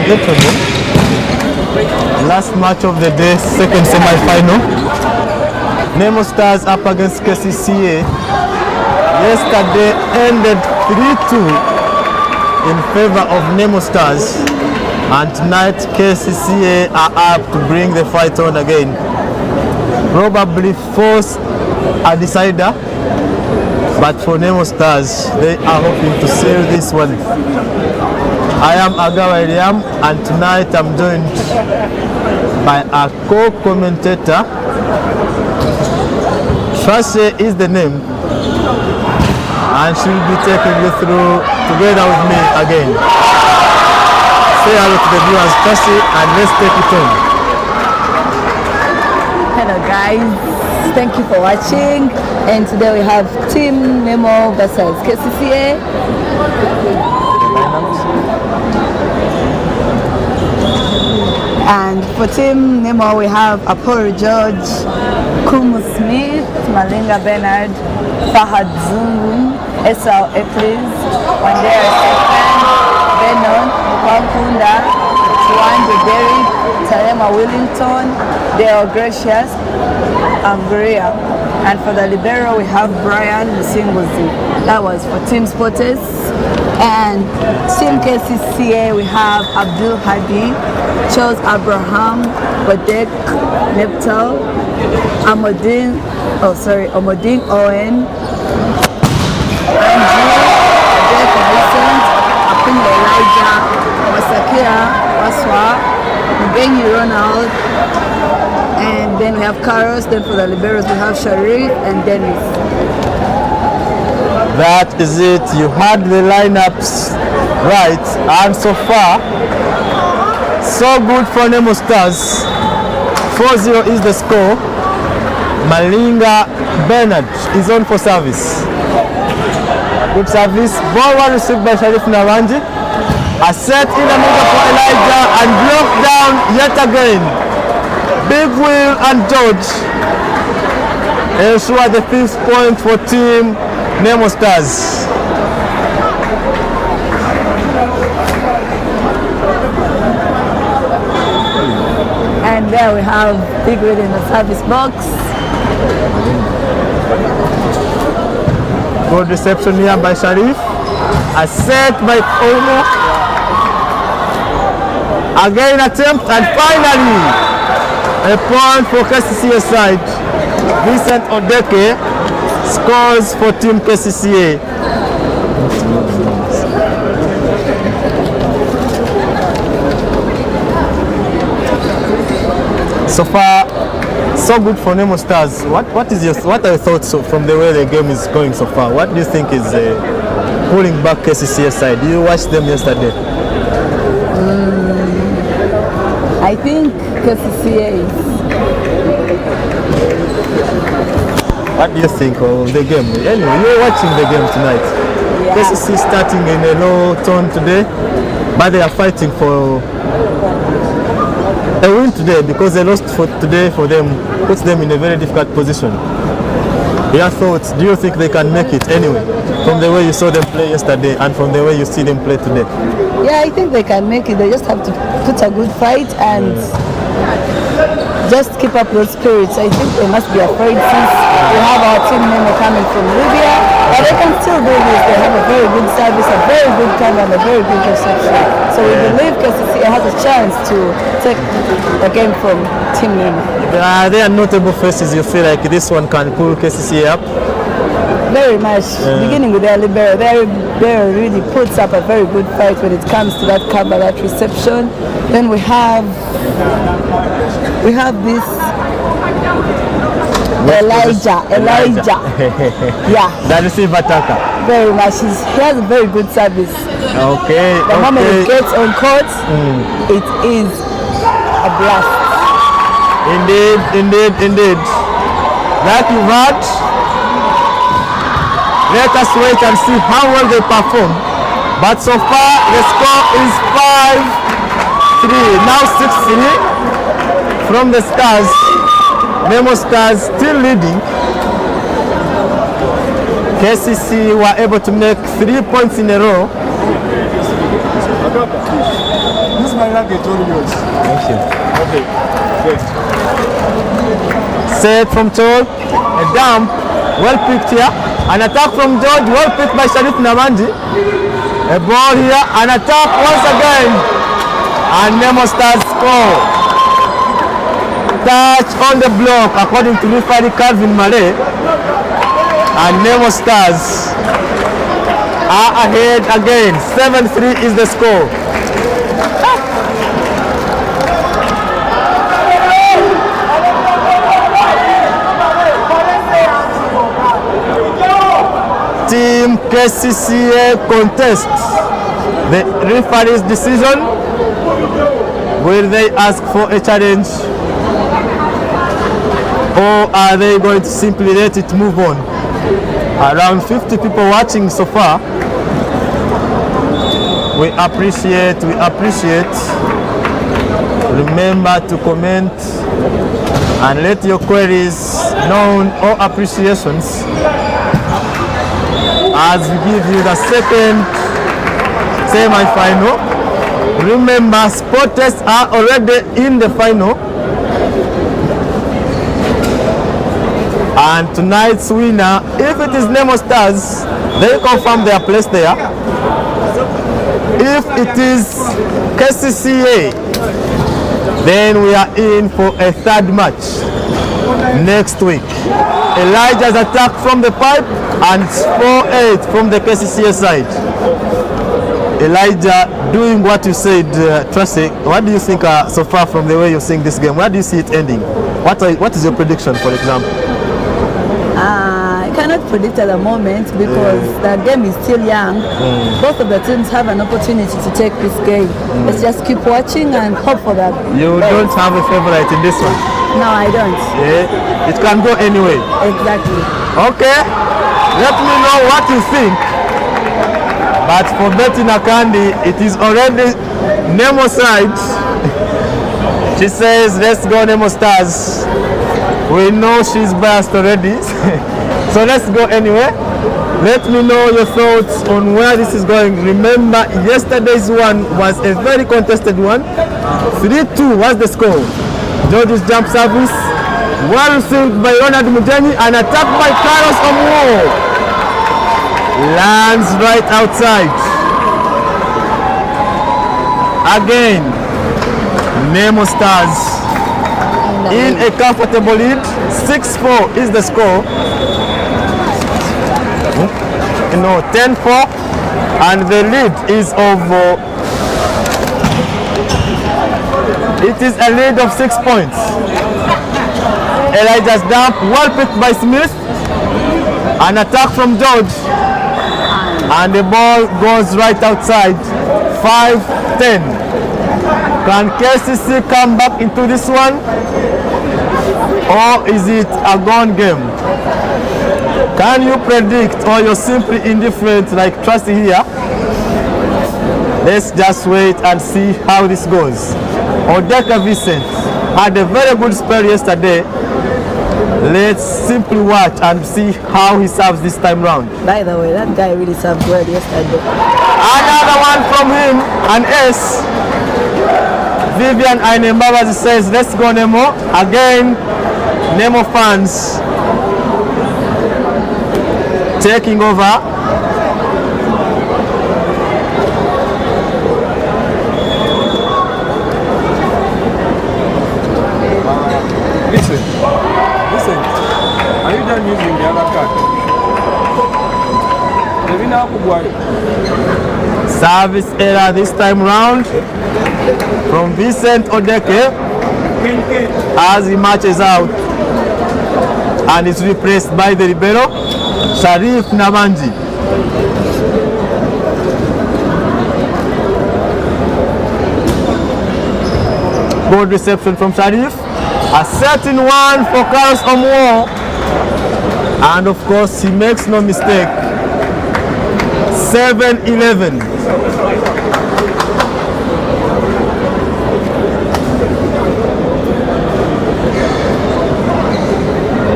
gentlemen, last match of the day, second semi-final. Nemo Stars up against Kcca. Yesterday ended 3-2 in favor of Nemo Stars, and tonight Kcca are up to bring the fight on again. Probably force a decider, but for Nemo Stars, they are hoping to seal this one. I am Agawa Eliam, and tonight I'm joined by a co-commentator. Kcca is the name, and she'll be taking you through together with me again. Say hello to the viewers, Kcca, and let's take it on. Hello guys, thank you for watching, and today we have Team Nemo versus Kcca. And for Team Nemo we have Apollo George, Kumu Smith, Malinga Bernard, Fahad Zungu, Esau Eplis, Wandera Stephen, Benon, Wakunda, Tuande Derrick, Talema Willington, Dale Gracious, Angoria. And for the libero we have Brian Musinguzi. That was for Team Sporters. And Team Kcca we have Abdul Hadi, Charles Abraham, Bodek Neptal, Omodin Owen, Andrew, Jack Vincent, Apin Elijah, Masakira Waswa, Mugenyi Ronald, and then we have Carlos. Then for the liberos we have Sharif and Dennis. That is it. You had the lineups right, and so far, so good for Nemo Stars. 4-0 is the score. Malinga Bernard is on for service. Good service. Ball one received by Sharif Nawanji. A set in the middle for Elijah and blocked down yet again. Big Will and George ensure the 5th point for Team Nemo Stars. And there we have Big Will in the service box. Good reception here by Sharif. A set by Omo. Again attempt, and finally a point for Kcca side. Vincent Odeke scores for Team Kcca. So far, so good for Nemo Stars. What are your thoughts from the way the game is going so far? What do you think is pulling back Kcca side? You watched them yesterday. I think Kcca is. What do you think of the game? Anyway, you're watching the game tonight. Yeah. Kcca starting in a low tone today, but they are fighting for a win today, because they lost for today for them puts them in a very difficult position. Your thoughts? Do you think they can make it anyway, from the way you saw them play yesterday and from the way you see them play today? Yeah, I think they can make it. They just have to put a good fight and just keep up those spirits. I think they must be afraid since we have our Team Nemo coming from Libya, but they can still do this. They have a very good service, a very good cover, and a very good reception. So we believe Kcca has a chance to take the game from Team Nemo. There are notable faces. You feel like this one can pull Kcca up? Very much. Beginning with their libero, their libero really puts up a very good fight when it comes to that cover, that reception. Then we have this Elijah. Yeah. That receiver attacker. Very much. He has a very good service. Okay. The moment it gets on court, it is a blast. Indeed. Like you've heard, let us wait and see how well they perform. But so far, the score is 5-3. Now 6-3 from the Stars. Nemo Stars still leading. Kcca were able to make 3 points in a row. Thank you. Okay, good. Set from Tol, a dump, well picked here. An attack from George, well picked by Sharif Namanji. A ball here, an attack once again. And Nemo Stars score. Touch on the block according to referee Calvin Malay. And Nemo Stars are ahead again. 7-3 is the score. Team Kcca contests the referee's decision. Will they ask for a challenge, or are they going to simply let it move on? Around 50 people watching so far. We appreciate. Remember to comment and let your queries known or appreciations as we give you the second semi-final. Remember, sport tests are already in the final. And tonight's winner, if it is Nemo Stars, they confirm their place there. If it is Kcca, then we are in for a third match next week. Elijah's attack from the pipe and 4-8 from the Kcca side. Elijah doing what you said, Tracy. What do you think so far from the way you're seeing this game? Where do you see it ending? What is your prediction, for example? I cannot predict at the moment because the game is still young. Both of the teams have an opportunity to take this game. Let's just keep watching and hope for that. You don't have a favorite in this one? No, I don't. Yeah, it can go anyway. Exactly. Okay, let me know what you think. But for Betty Nakandi, it is already Nemo side. She says, let's go Nemo Stars. We know she's biased already. So let's go anyway. Let me know your thoughts on where this is going. Remember, yesterday's one was a very contested one. 3-2 was the score. George's jump service, well received by Ronald Mujani, and attacked by Carlos Omuo. Lands right outside. Again, Nemo Stars in a comfortable lead. 6-4 is the score. 10-4, and the lead is of it is a lead of 6 points. Elijah's dump, well picked by Smith. An attack from George, and the ball goes right outside. 5-10. Can Kcca come back into this one, or is it a gone game? Can you predict, or you're simply indifferent like Trusty here? Let's just wait and see how this goes. Odeka Vincent had a very good spell yesterday. Let's simply watch and see how he serves this time round. By the way, that guy really served well yesterday. Another one from him, an ace. Vivian Ainembabazi says, let's go Nemo. Again, Nemo fans taking over. Listen, are you done using the other card? Service error this time round from Vincent Odeke as he marches out and is replaced by the libero Sharif Namanji. Good reception from Sharif. A certain one for Carlos Omuo, and of course he makes no mistake. 7-11.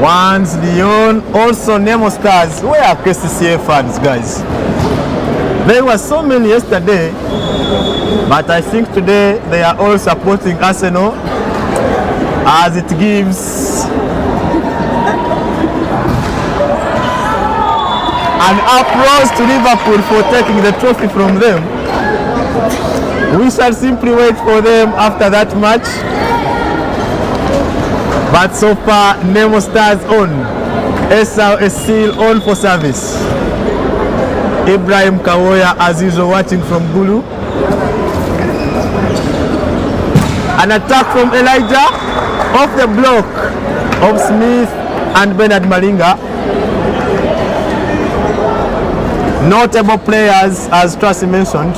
Once Lyon, also Nemo Stars. Where are Kcca fans, guys? There were so many yesterday. But I think today they are all supporting Arsenal as it gives an applause to Liverpool for taking the trophy from them. We shall simply wait for them after that match. But so far, Nemo Stars on. Esau is still on for service. Ibrahim Kawoya, as usual, watching from Gulu. An attack from Elijah off the block of Smith and Bernard Malinga. Notable players, as Tracy mentioned,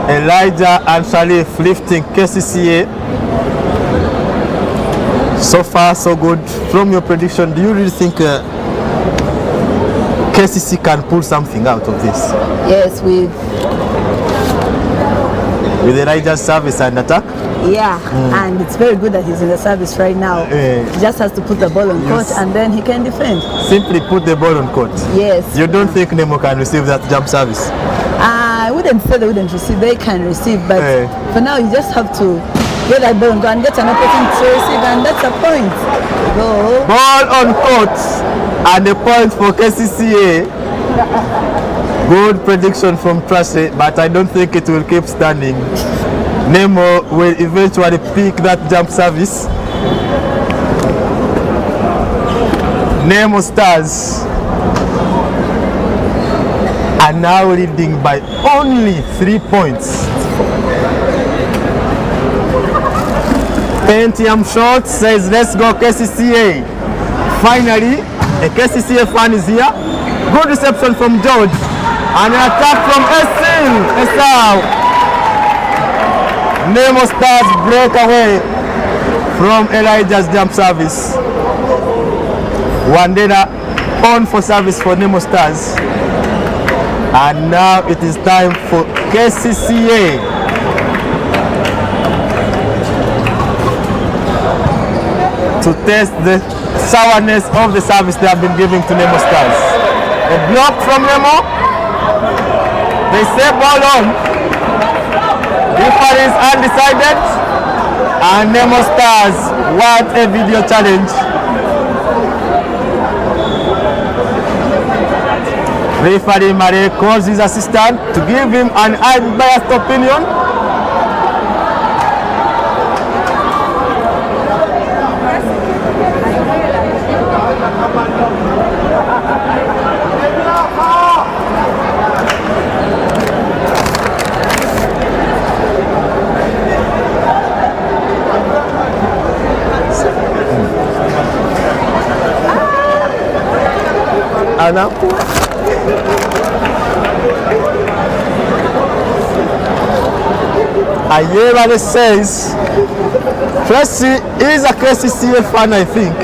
Elijah and Sharif lifting Kcca. So far, so good. From your prediction, do you really think Kcca can pull something out of this? Yes, with Elijah's service and attack? Yeah, and it's very good that he's in the service right now. He just has to put the ball on court and then he can defend. Simply put the ball on court. Yes. You don't think Nemo can receive that jump service? I wouldn't say they wouldn't receive. They can receive, but for now you just have to get that ball and go and get an opportunity to receive, and that's a point. Go. Ball on court and a point for Kcca. Good prediction from Tracy, but I don't think it will keep standing. Nemo will eventually pick that jump service. Nemo Stars are now leading by only 3 points. Pentium Short says, let's go Kcca. Finally, a Kcca fan is here. Good reception from George. And an attack from Esau. Nemo Stars break away from Elijah's jump service. Wandera on for service for Nemo Stars. And now it is time for Kcca to test the sourness of the service they have been giving to Nemo Stars. A block from Nemo. They say ball on. Referee is undecided. And Nemo Stars, what a video challenge. Referee Mare calls his assistant to give him an unbiased opinion. Anna. Ayeva says Tracy is a Kcca fan, I think.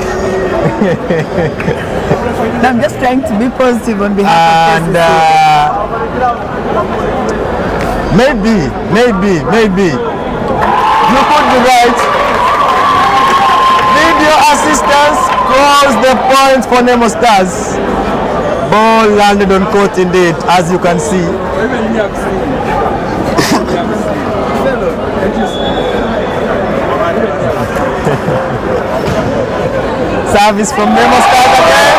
I'm just trying to be positive on behalf of Kcca. Maybe you could be right. Video assistance calls the point for Nemo Stars. Ball landed on court indeed, as you can see. Service from Nemo Stars again.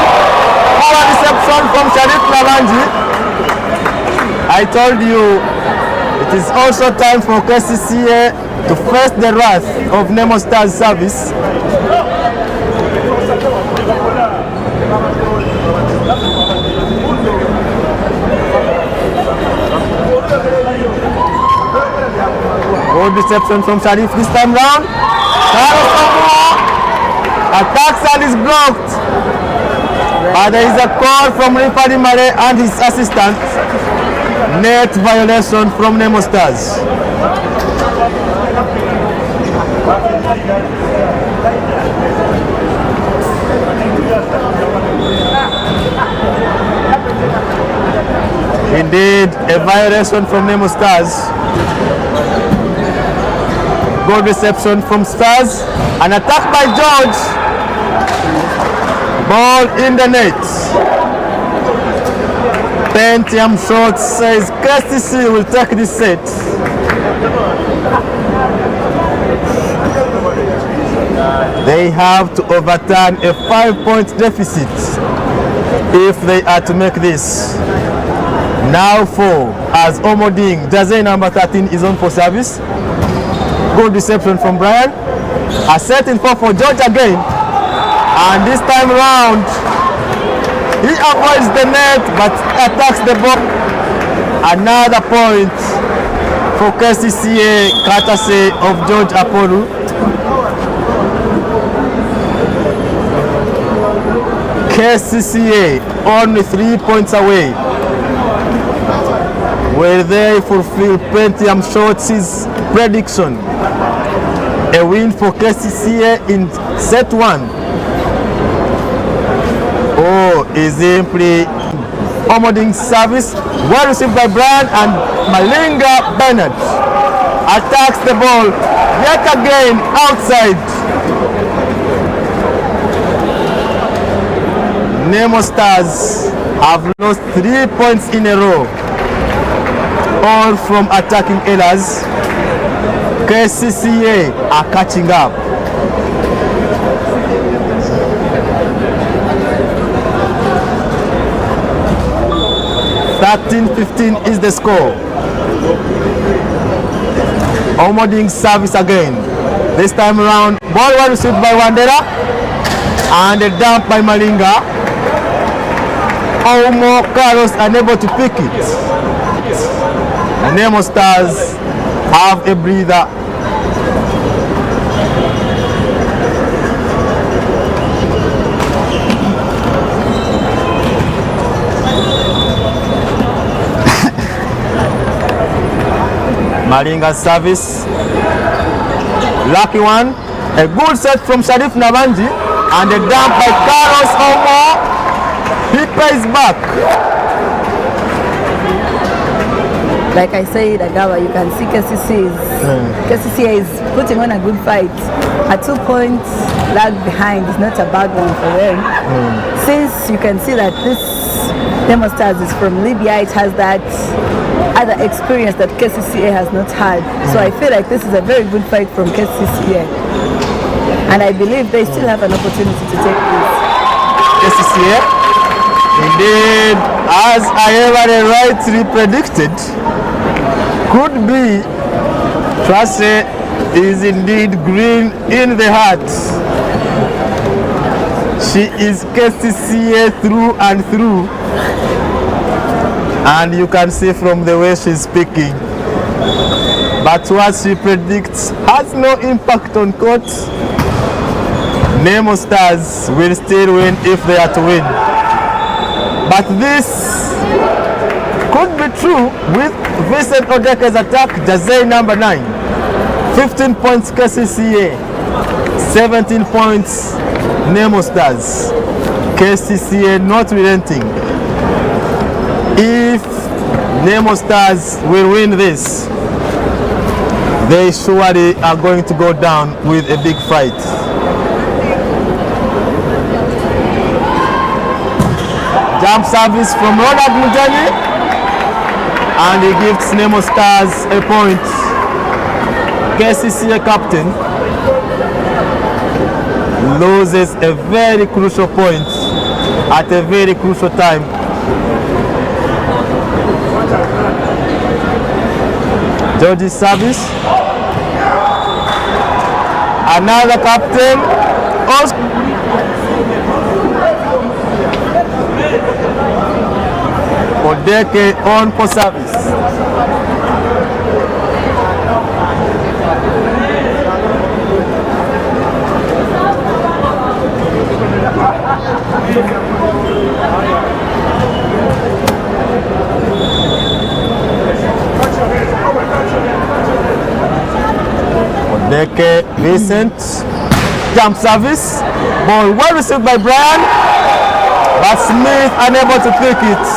Poor reception from Sharif Lavanji. I told you it is also time for Kcca to face the wrath of Nemo Stars service. Good reception from Sharif this time round. Attacks and is blocked. But there is a call from referee Mare and his assistant. Net violation from Nemo Stars. Indeed, a violation from Nemo Stars. Good reception from Stars. An attack by George. Ball in the net. Pentium Short says Kcca will take this set. They have to overturn a 5-point deficit if they are to make this. Now 4 as Omoding, jersey number 13 is on for service. Good reception from Brian. A set in 4 for George again. And this time round, he avoids the net but attacks the ball. Another point for Kcca, courtesy of George Apollo. Kcca only 3 points away. Will they fulfill Pentium Shorts' prediction? A win for Kcca in set 1. Oh, is simply Omoding service. Well received by Brian, and Malinga Bennett attacks the ball yet again outside. Nemo Stars have lost 3 points in a row, all from attacking errors. Kcca are catching up. (13-15) is the score. Omoding service again. This time around, ball was received by Wandera and a dump by Malinga. Omo Carlos unable to pick it. Nemo Stars have a breather. Malinga service. Lucky one. A good set from Sharif Nabanji and a dump by Carlos Omo. He pays back. Like I said, Agawa, you can see Kcca is putting on a good fight. A 2 points lag behind is not a bad one for them. Since you can see that this Nemo Stars is from Libya, it has that other experience that Kcca has not had. So I feel like this is a very good fight from Kcca. And I believe they still have an opportunity to take this. Kcca, indeed, as I ever rightly predicted, could be Trace is indeed green in the heart. She is Kcca through and through. And you can see from the way she's speaking. But what she predicts has no impact on court. Nemo Stars will still win if they are to win. But this could be true with Vincent Odeke's attack, jersey number 9. 15 points Kcca, 17 points Nemo Stars. Kcca not relenting. If Nemo Stars will win this, they surely are going to go down with a big fight. Jump service from Ronald Mujani, and he gives Nemo Stars a point. Kcca captain loses a very crucial point at a very crucial time. George's service. Another captain. Odeke on for service. Odeke, Vincent, jump service. Ball well received by Brian, but Smith unable to pick it.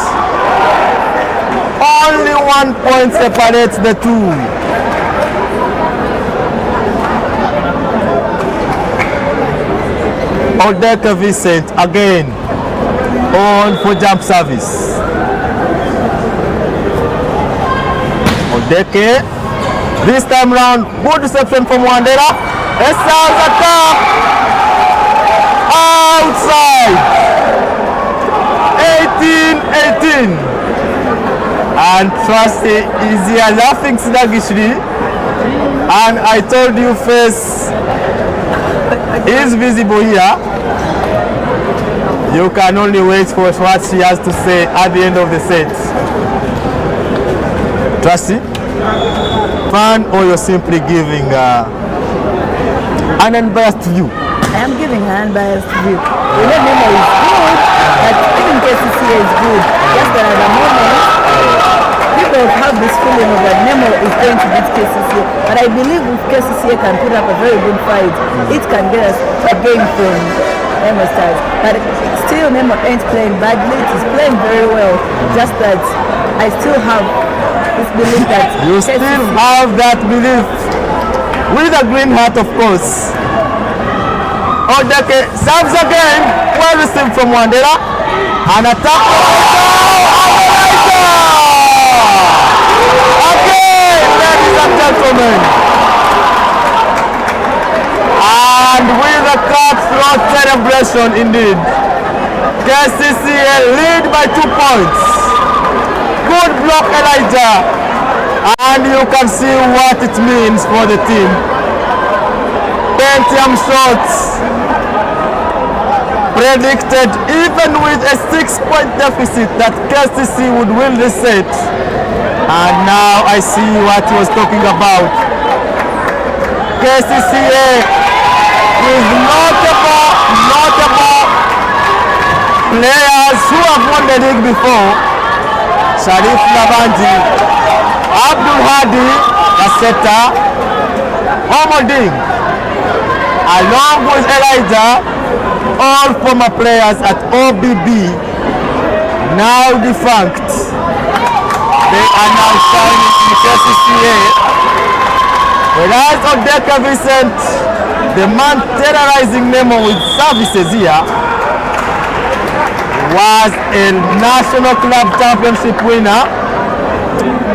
Only 1 point separates the two. Odeke Vincent again on for jump service. Deke. This time round, good reception from Wandera. Esau's attack. Outside. 18-18. And Trusty is here laughing sluggishly. And I told you face is visible here. You can only wait for what she has to say at the end of the set. Trusty, fun or you're simply giving an unbiased view? I am giving an unbiased view. We know Nemo is good, but even Kcca is good. Just that at the moment, people have this feeling of that Nemo is going to beat Kcca. But I believe if Kcca can put up a very good fight, it can get us a game from Nemo Stars. But still, Nemo ain't playing badly. He's playing very well. Just that I still have this belief that you still have that belief with a green heart, of course. Odeke serves again. Well received from Wandera. An attack. Again, ladies and gentlemen. And with a cutthroat celebration indeed. Kcca lead by 2 points. Good block, Elijah. And you can see what it means for the team. Pentium shots predicted even with a 6-point deficit that Kcca would win this set. And now I see what he was talking about. Kcca with notable players who have won the league before. Sharif Labanji, Abdul Hadi, Kcca, Omoding, along with Elijah, all former players at OBB, now defunct. They are now signing in Kcca. Whereas Odeka Vincent, the man terrorizing Nemo with services here, was a national club championship winner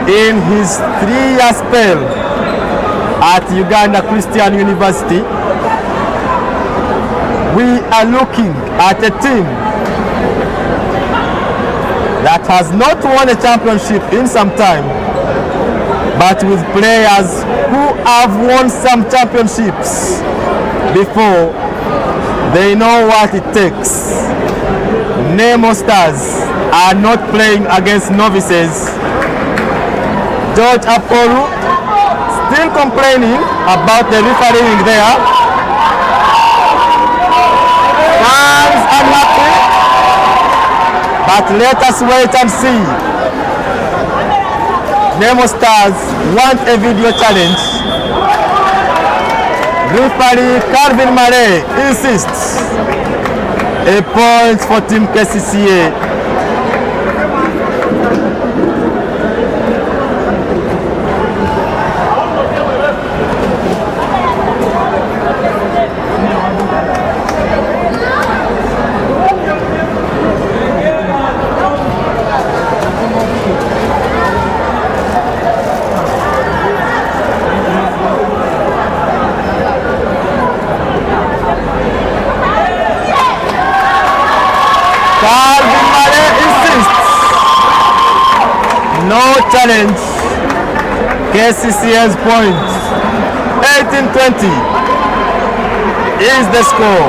in his 3-year spell at Uganda Christian University. We are looking at a team that has not won a championship in some time, but with players who have won some championships before. They know what it takes. Nemo Stars are not playing against novices. George Apollo still complaining about the refereeing there. Fans unhappy, but let us wait and see. Nemo Stars want a video challenge. Referee Calvin Murray insists. A point for Team Kcca. Calvin Murray insists. No challenge. Kcca's point. 18-20 is the score.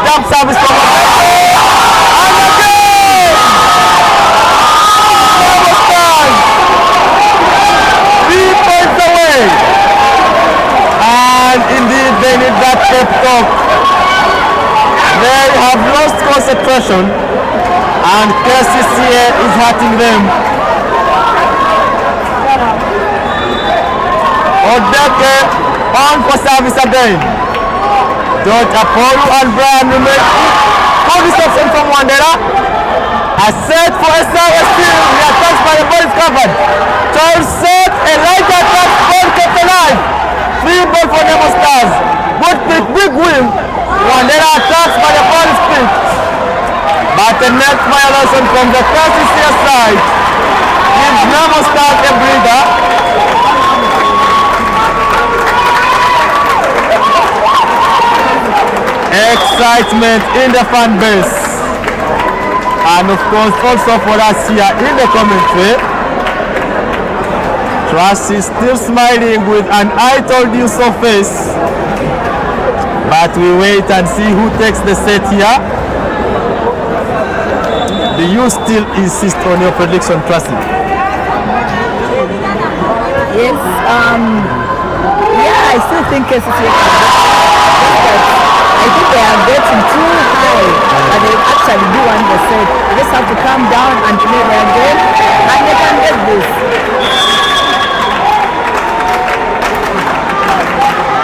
Jump service from and again! 3 points away. And indeed they need that pep talk. They have lost concentration and Kcca is hurting them. Odeke on for service again. George Apollo and Brian remain. Good reception from Wandera. A set for Esau still. The attacks by the ball is covered. Charles set. Elijah attacks. Ball kept alive. 3 ball for Nemo Stars. Good pick, big win. Wandera attacks by the ball is picked. But the next violation from the Kcca side gives Nemo Stars a breather. excitement in the fan base. And of course also for us here in the commentary. Tracy is still smiling with an "I told you so" face. But we wait and see who takes the set here. Do you still insist on your prediction, Tracy? Yes, yeah, I still think Kcca. I think they are getting too high, but they actually do want the set. They just have to calm down and play their game, and they can get this.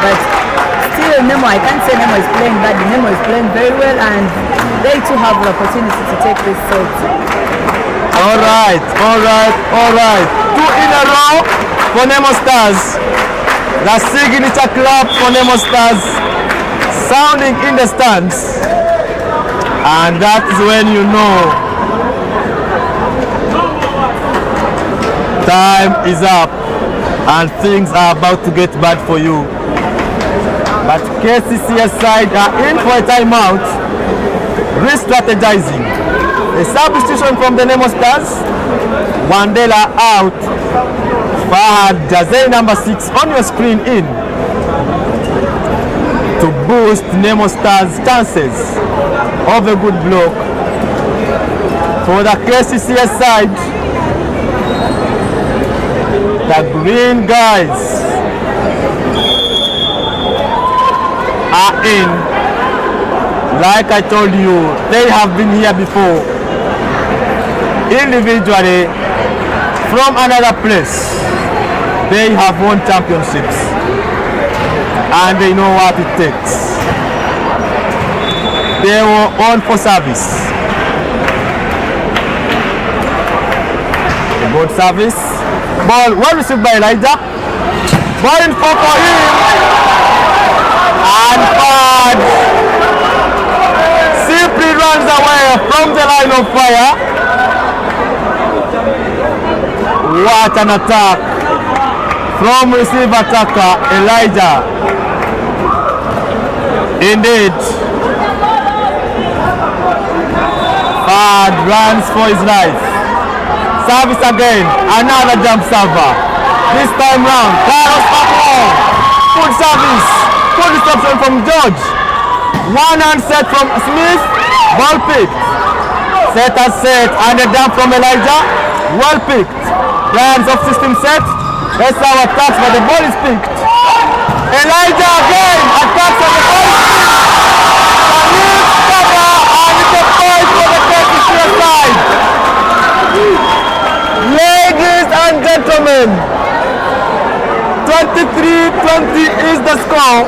But still, Nemo, I can't say Nemo is playing bad. Nemo is playing very well, and they too have the opportunity to take this set. All right. 2 in a row for Nemo Stars. The signature clap for Nemo Stars sounding in the stands. And that is when you know time is up and things are about to get bad for you. But Kcca side are in for a timeout, re-strategizing. A substitution from the Nemo Stars. Wandela out. Fahad Jazay number 6 on your screen in to boost Nemo Stars' chances of a good block. For the Kcca side, the green guys are in. Like I told you, they have been here before. Individually, from another place, they have won championships and they know what it takes. They were on for service. Good service. Ball well received by Elijah. Ball in for him. And Fad simply runs away from the line of fire. What an attack from receive attacker Elijah. Indeed. Fad runs for his life. Service again. Another jump server. This time round. Carlos Pablo. Good service. Good reception from George. One hand set from Smith. Ball picked. Set as set. And a dump from Elijah. Well picked. Plans of system set. That's our attacks, but the ball is picked. Elijah again attacks on the ball. Cover, and it's a point for the Kcca side. Ladies and gentlemen, 23-20 is the score.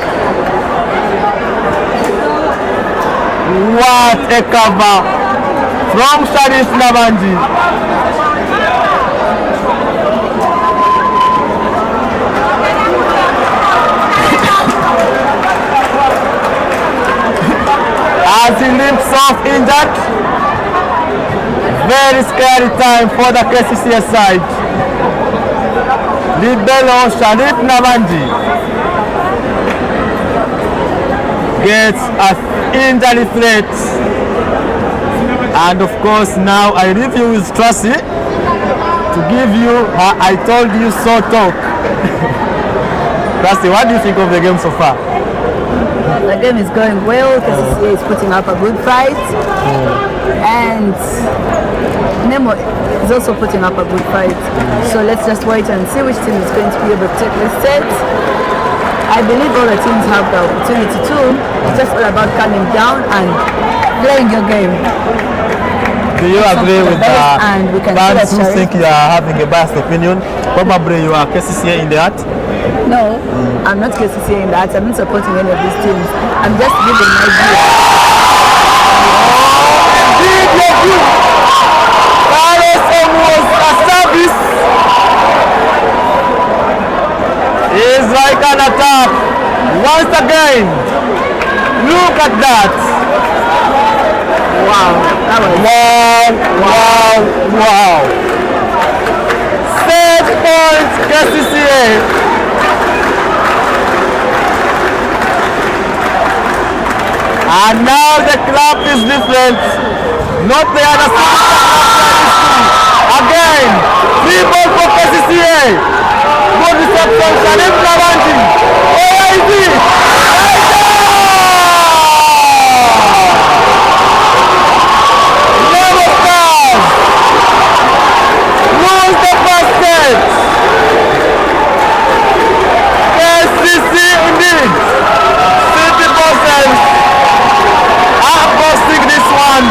What a cover from Sharif Nabanji. As he limps off injured, very scary time for the Kcca side. Libero Sharif Nabanji gets an injury threat, and of course now I leave you with Tracy to give you her "I told you so" talk. Tracy, what do you think of the game so far? The game is going well. Kcca is putting up a good fight, and Nemo is also putting up a good fight. So let's just wait and see which team is going to be able to take this set. I believe all the teams have the opportunity to. It's just all about calming down and playing your game. Do you agree with the fans who Sharif. think you are having a biased opinion? Probably you are Kcca in the heart. No, I'm not Kcca in that. I'm not supporting any of these teams. I'm just giving my view. Carlos was a service. It's like an attack. Once again, look at that. Wow, that was Wow. 6 points Kcca. And now the clap is different. Not the other side. Again, 3 ball for Kcca. Good reception, Salim Nawanji. Nemo Stars lose the first set. Kcca indeed. City Bosses are posting this one.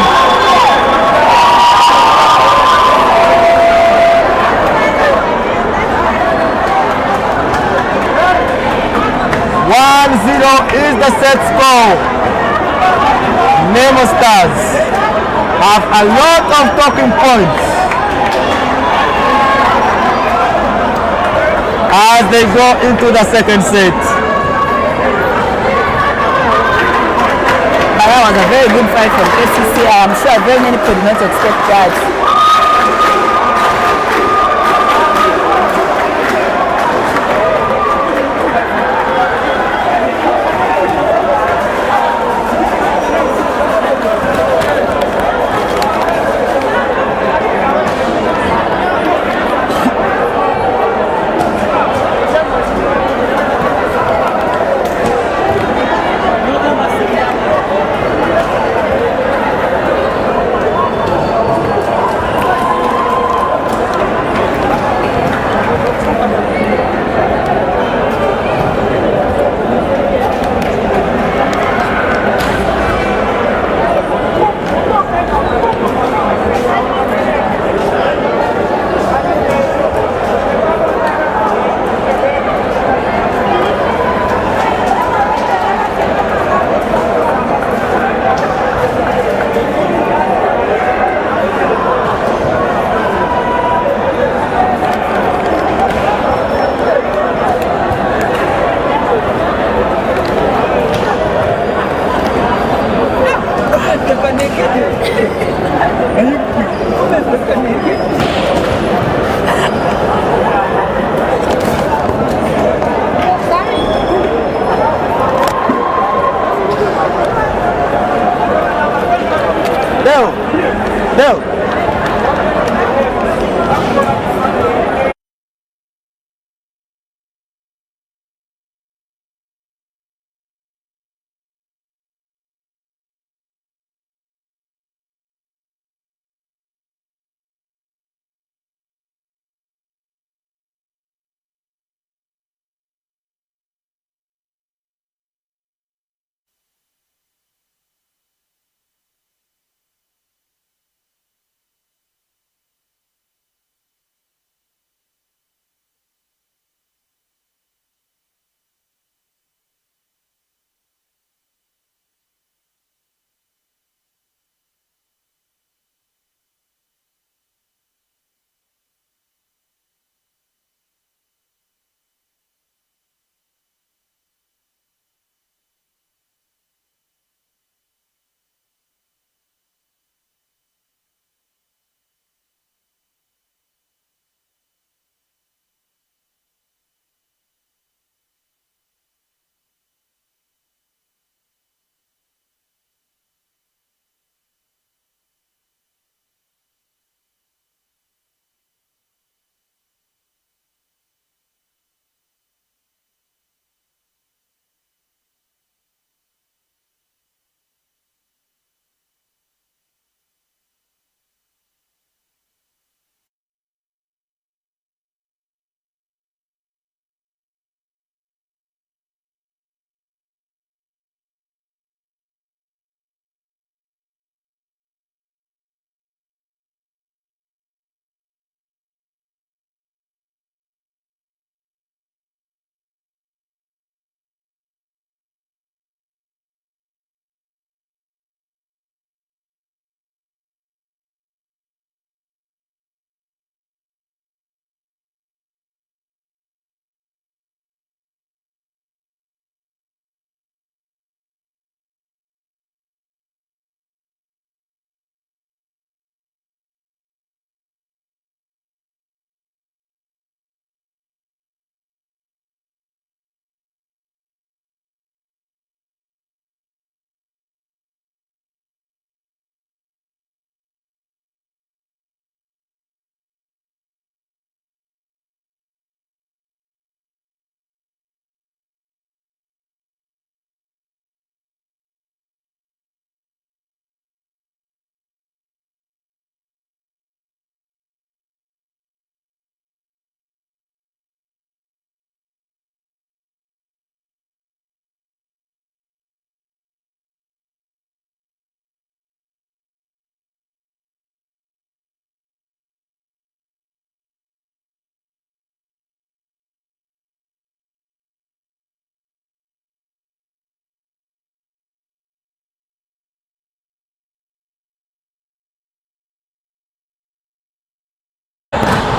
Is the set score. Nemo Stars have a lot of talking points as they go into the second set. But that was a very good fight from Kcca. I'm sure very many could not expect that.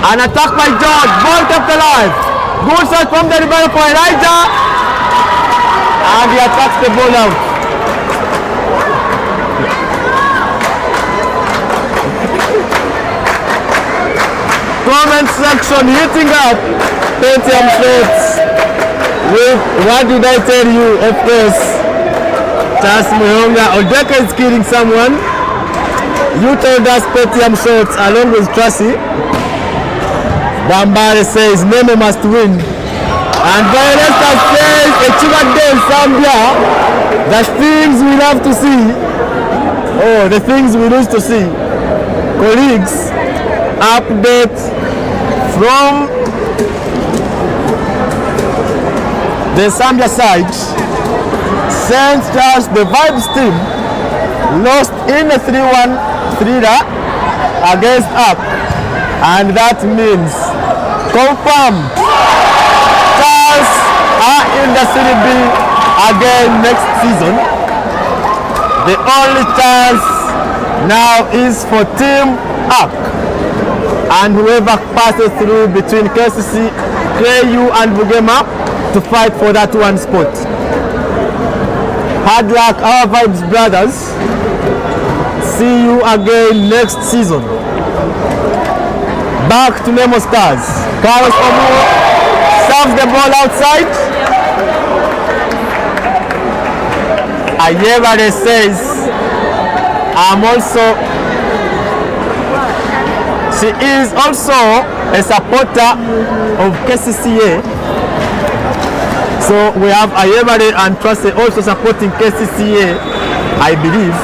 An attack by George. Ball kept alive. Good shot from the rebound for Elijah. And he attacks the ball out. Comment section hitting up Petium shots with what did I tell you? Of course, Charles Muhonga. Odeka is killing someone. You told us Petium shots along with Tracy. Bambare says Nemo must win. And Violetta says Echuba Day Zambia. The things we love to see. Oh, the things we lose to see. Colleagues, update from the Zambia side. St. Charles, the Vibes team, lost in a 3-1 thriller against Up. And that means confirmed Charles are in the Serie B again next season. The only chance now is for Team Up, and whoever passes through between Kcca, KU and Bugema to fight for that one spot. Hard luck, our Vibes brothers. See you again next season. Back to Nemo Stars. Carlos Omo serves the ball outside. Ayevare says, she is also a supporter of Kcca. So we have Ayevare and Tracy also supporting Kcca, I believe.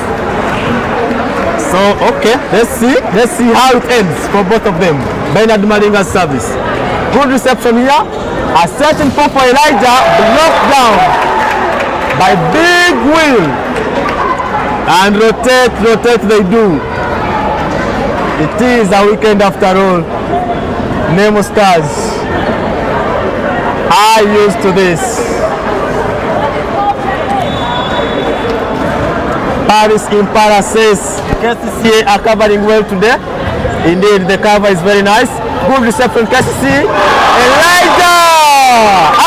So okay, let's see how it ends for both of them. Bernard Malinga's service. Good reception here. A certain pop for Elijah, blocked down by Big Will. And rotate they do. It is a weekend after all. Nemo Stars are used to this. Paris Impala says Kcca are covering well today. Indeed, the cover is very nice. Good reception, Kcca. Elijah!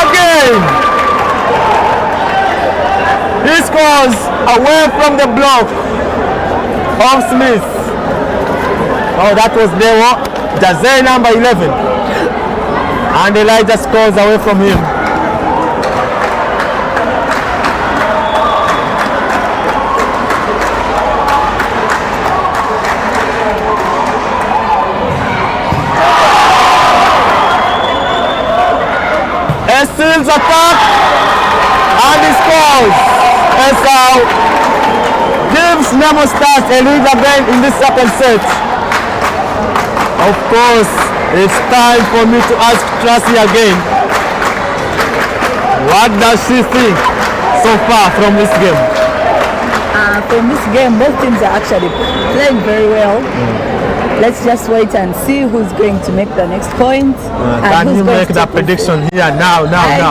Again! He scores away from the block of Smith. Oh, that was Nemo. Jazay number 11. And Elijah scores away from him. Steals attack and he scores. Esau gives Nemo Stars a lead again in this second set. Of course, it's time for me to ask Tracy again. What does she think so far from this game? From this game, both teams are actually playing very well. Let's just wait and see who's going to make the next point. Can you make the prediction here now?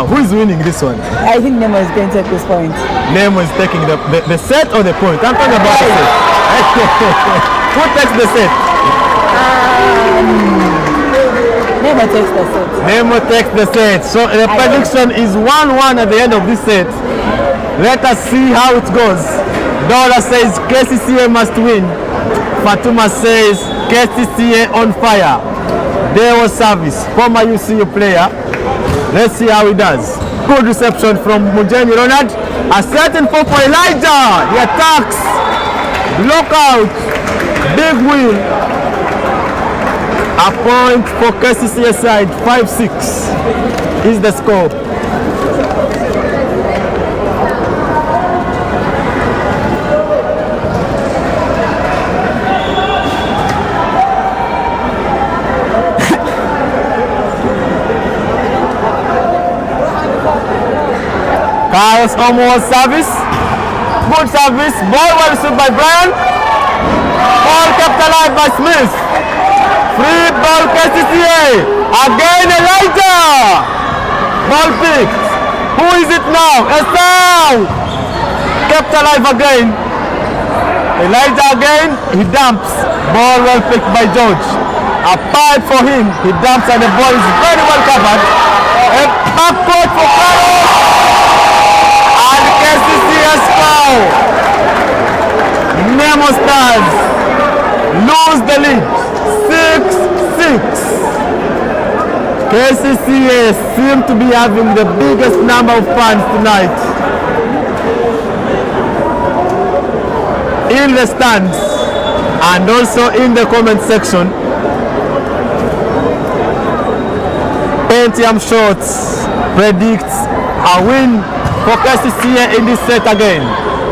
Who is winning this one? I think Nemo is going to take this point. Nemo is taking the set or the point? I'm talking about the set. Who takes the set? Nemo takes the set. Nemo takes the set. So the prediction is 1-1 at the end of this set. Let us see how it goes. Dora says Kcca must win. Fatuma says Kcca on fire. There was service. Former UCU player. Let's see how he does. Good reception from Mujeni Ronald. A certain for Elijah. He attacks. Block out. Big wheel. A point for Kcca side. 5-6 is the score. Carlos almost service. Good service. Ball well received by Brian. Ball kept alive by Smith. Free ball Kcca. Again Elijah. Ball picked. Who is it now? Esau. Kept alive again. Elijah again. He dumps. Ball well picked by George. A pipe for him. He dumps and the ball is very well covered. A backcourt for Carlos. And Kcca score. Nemo Stars lose the lead. 6-6. Kcca seem to be having the biggest number of fans tonight. In the stands and also in the comment section. Pentium Shorts predicts a win for Kcca in this set again.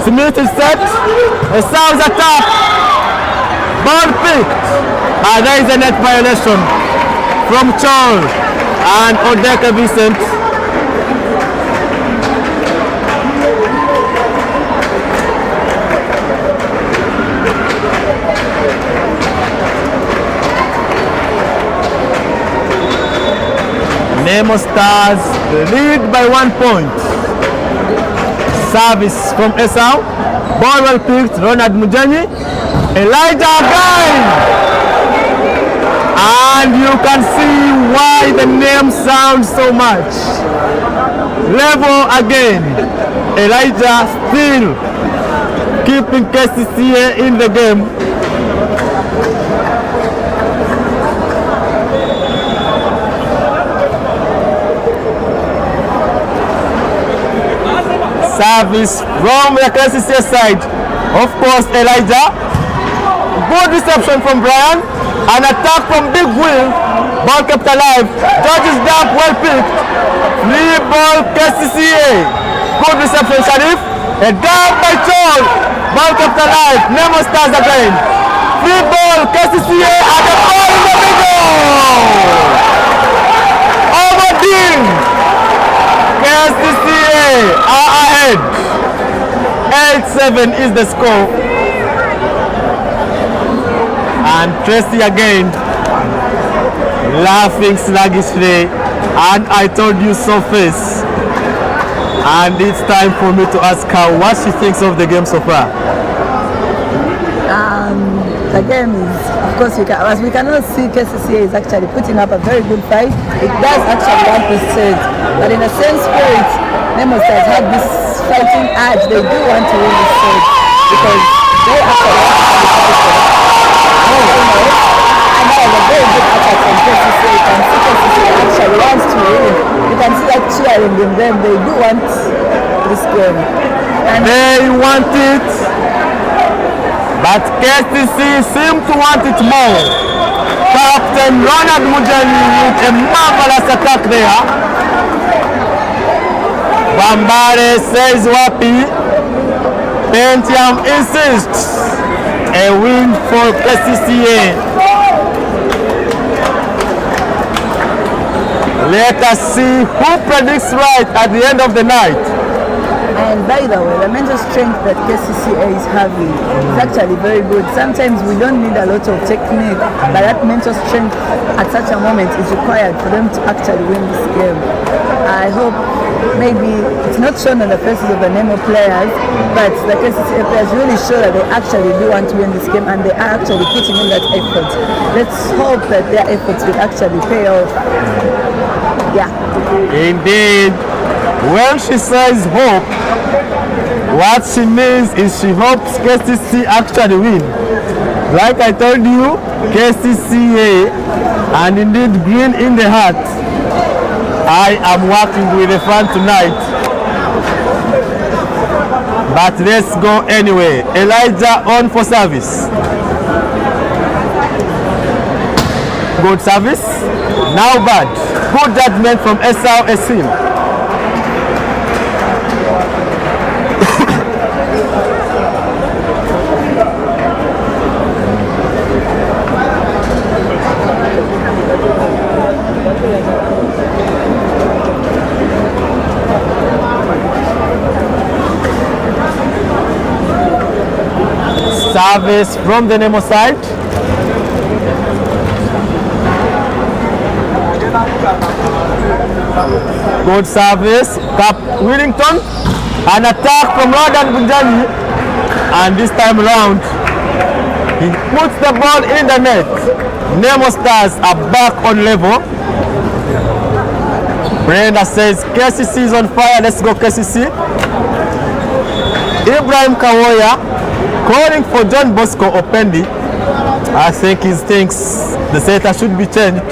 Smith is set. A South attack. Ball picked. And there is a net violation from Chol and Odeka Vincent. Nemo Stars lead by 1 point. Service from Esau. Ball well picked. Ronald Mujanyi. Elijah again. And you can see why the name sounds so much. Level again. Elijah still keeping Kcca in the game. Service from the Kcca side. Of course, Elijah. Good reception from Brian. An attack from Big Will. Ball kept alive. George's dump well picked. Free ball Kcca. Good reception, Sharif. A dump by Chol. Ball kept alive. Nemo Stars again. Free ball Kcca and the ball in the middle. Overding. Kcca are ahead. 8-7 is the score. And Tracy again laughing sluggishly, and I told you so face. And it's time for me to ask her what she thinks of the game so far. The game is, of course, as we cannot see, Kcca is actually putting up a very good fight. It does actually want this set, but in a sense spirit, Nemo Stars have this fighting edge. They do want to win this set because they actually want to fight for it. And that was a very good attack from Kcca. You can see Kcca actually wants to win. You can see that cheering in them. They do want this game. And they want it, but Kcca seem to want it more. Captain Ronald Mujanyi with a marvelous attack there. Bambare says Wapi. Pentium insists. A win for Kcca. Let us see who predicts right at the end of the night. And by the way, the mental strength that Kcca is having is actually very good. Sometimes we don't need a lot of technique, but that mental strength at such a moment is required for them to actually win this game. I hope maybe it's not shown on the faces of the Nemo players, but the Kcca players really show that they actually do want to win this game and they are actually putting in that effort. Let's hope that their efforts will actually pay off. Yeah. Indeed. When she says hope, what she means is she hopes Kcca actually win. Like I told you, Kcca and indeed green in the heart. I am working with a fan tonight. But let's go anyway. Elijah on for service. Good service. Now bad. Good judgment from Esau Esim. Service from the Nemo side. Good service. Cap Willington. An attack from Rodan Bunjani. And this time around, he puts the ball in the net. Nemo Stars are back on level. Brenda says KCC is on fire. Let's go KCC. Ibrahim Kawoya calling for John Bosco Opendi. I think he thinks the setter should be changed.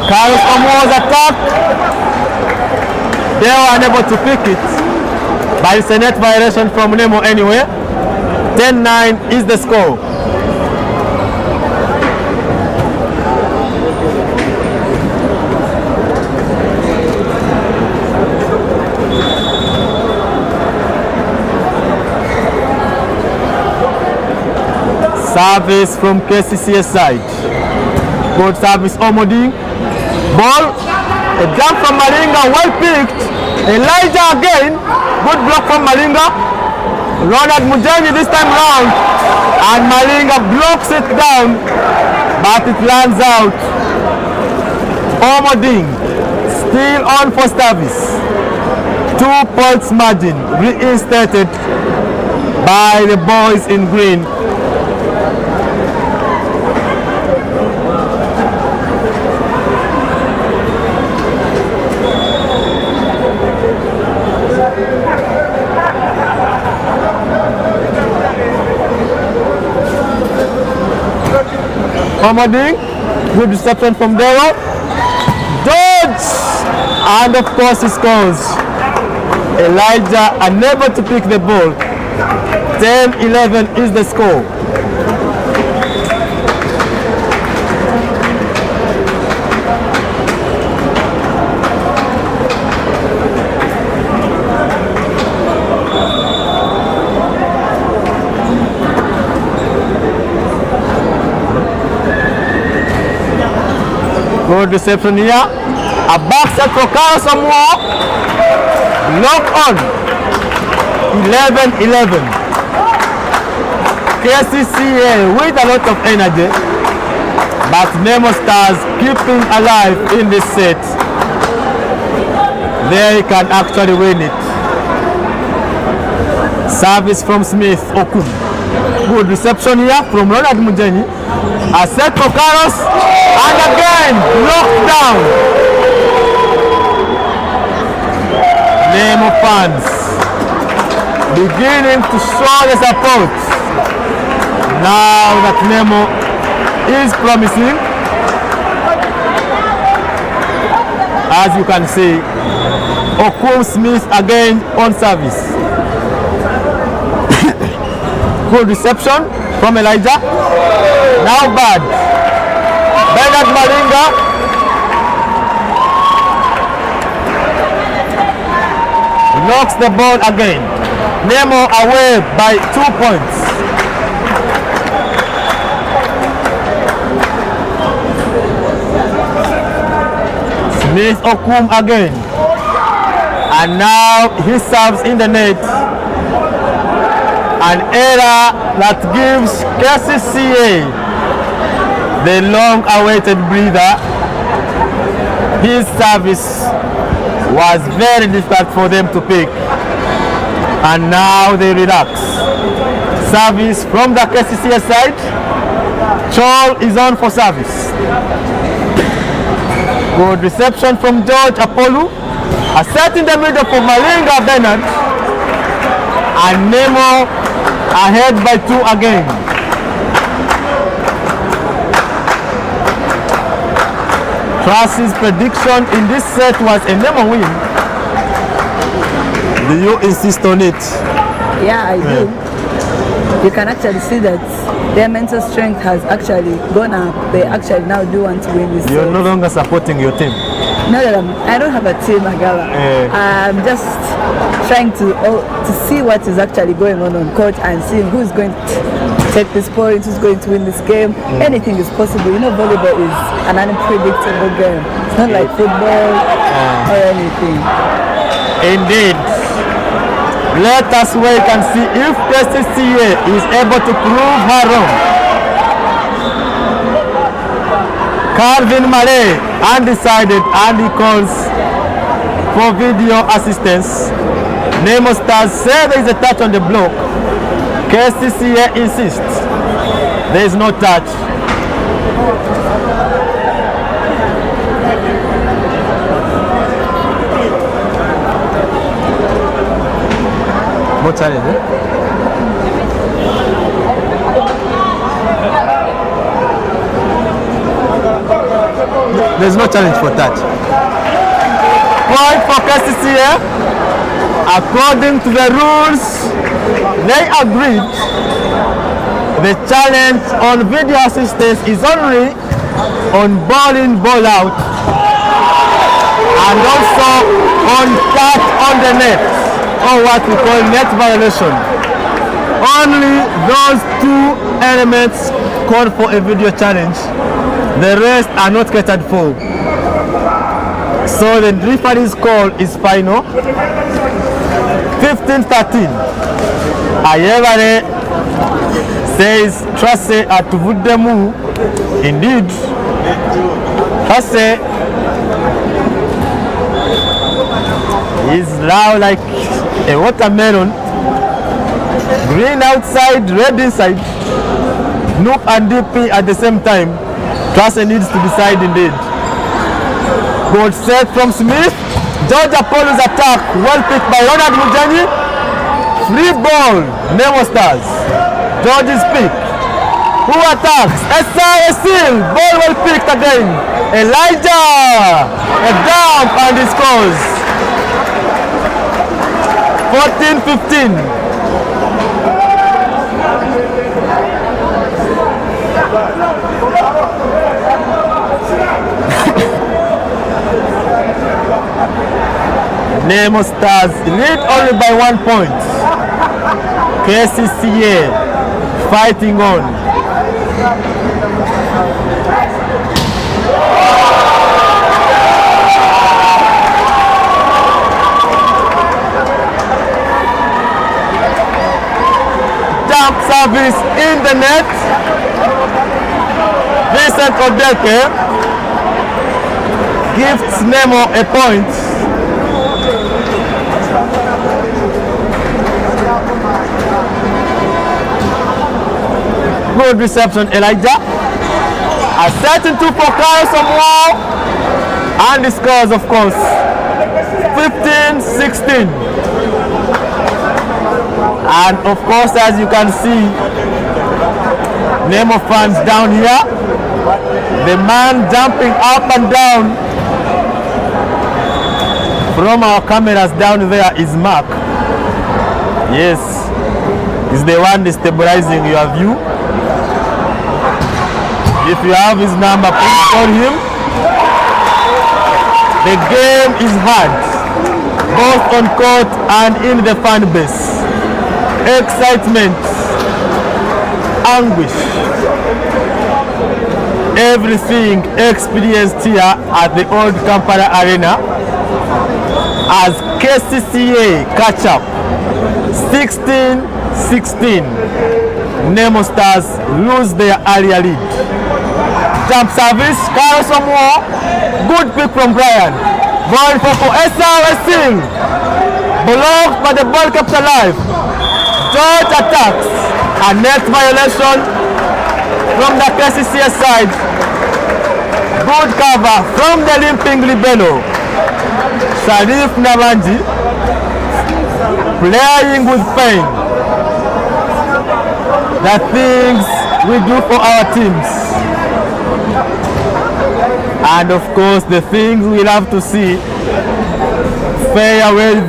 Carlos Omo's attack. They were unable to pick it, but it's a net violation from Nemo anyway. 10-9 is the score. Service from Kcca side. Good service, Omodi. Ball, a jump from Malinga, well picked. Elijah again, good block from Malinga. Ronald Mujani this time round, and Malinga blocks it down, but it lands out. Omodi still on for service. 2 points margin reinstated by the boys in green. Omodi, good reception from Dero. Dodge! And of course he scores. Elijah unable to pick the ball. 10-11 is the score. Good reception here. A back set for Carlos Omo. Lock on. 11-11. Kcca with a lot of energy, but Nemo Stars keeping alive in this set. They can actually win it. Service from Smith Okun. Good reception here from Ronald Mujeni. A set for Carlos, and again knocked down. Nemo fans beginning to show the support now that Nemo is promising. As you can see, Okun Smith again on service. Good reception from Elijah. Now bad. Bernard Malinga. Knocks the ball again. Nemo away by 2 points. Smith Okum again. And now he serves in the net. An error that gives Kcca the long-awaited breather. His service was very difficult for them to pick, and now they relax. Service from the Kcca side. Chol is on for service. Good reception from George Apollo. A set in the middle for Malinga Bernard, and Nemo ahead by 2 again. Tracy's prediction in this set was a Nemo win. Do you insist on it? Yeah, I do. You can actually see that their mental strength has actually gone up. They actually now do want to win this You're set. no longer supporting your team. No, I don't have a team, Agala. I'm just trying to see what is actually going on court and see who's going to take this point, who's going to win this game. Anything is possible. You know, volleyball is an unpredictable game. It's not like football or anything. Indeed. Let us wait and see if Kcca is able to prove her wrong. Calvin Malay undecided, and he calls for video assistance. Nemo Stars say there is a touch on the block. Kcca insists. There is no touch. More challenge, eh? There's no challenge for touch. Point for Kcca. According to the rules, they agreed the challenge on video assistance is only on ball in, ball out, and also on touch on the net, or what we call net violation. Only those two elements call for a video challenge. The rest are not catered for. So the referee's call is final. 15-13. Ayevare says Trace atuvuddemu. Indeed, Trace is now like a watermelon. Green outside, red inside. Nook and DP at the same time. Trace needs to decide indeed. Good set from Smith. George Apollo's attack. Well picked by Ronald Mujani. Free ball. Nemo Stars. George's pick. Who attacks? Esa Esil. Ball well picked again. Elijah. A dump and he scores. 14-15. Nemo Stars lead only by 1 point. Kcca fighting on. Jump service in the net. Vincent Odeke gives Nemo a point. Good reception, Elijah. A setting two for Kyle Samuel. And he scores, of course. 15-16. And of course, as you can see, Nemo fans down here. The man jumping up and down from our cameras down there is Mark. Yes, he's the one destabilizing your view. If you have his number, please call him. The game is hard, both on court and in the fan base. Excitement, anguish, everything experienced here at the old Kampala Arena as Kcca catch up. 16-16. Nemo Stars lose their earlier lead. Jump service, Kyle Samuel. Good pick from Brian. Ball for Esa Wesil. Blocked, but the ball kept alive. George attacks. A net violation from the Kcca side. Good cover from the limping libero. Sharif Nabanji playing with pain. The things we do for our teams. And of course the things we love to see. Farewell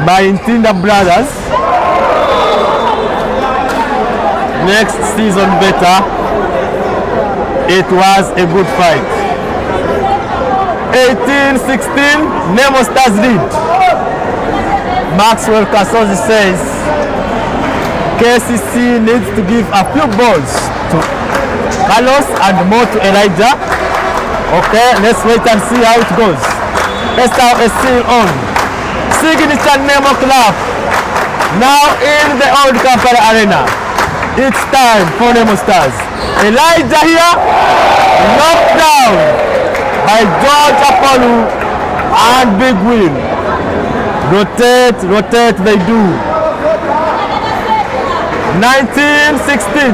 by Ntinda brothers. Next season better. It was a good fight. 18-16, Nemo Stars lead. Maxwell Kasozi says Kcca needs to give a few balls to Carlos and more to Elijah. Okay, let's wait and see how it goes. Esther is still on. Signature Nemo Club. Now in the old Kampala Arena. It's time for Nemo Stars. Elijah here. Knocked down by George Apollo and Big Will. Rotate, rotate they do. 19-16.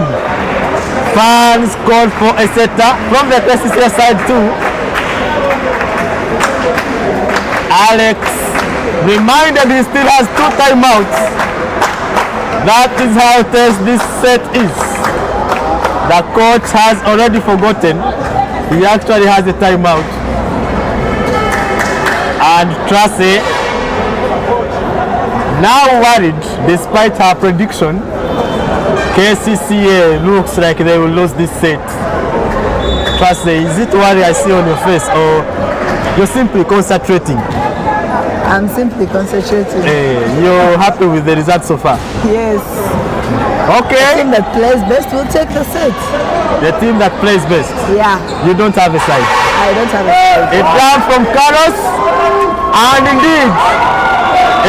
Fans called for a setter from the Kcca side too. Alex reminded he still has 2 timeouts. That is how tense this set is. The coach has already forgotten he actually has a timeout. And Tracy, now worried despite her prediction, Kcca looks like they will lose this set. Tracy, is it worry I see on your face, or you're simply concentrating? I'm simply concentrating. You're happy with the result so far? Yes. Okay. The team that plays best will take the set. The team that plays best? Yeah. You don't have a side? I don't have a side. A down from Carlos, and indeed,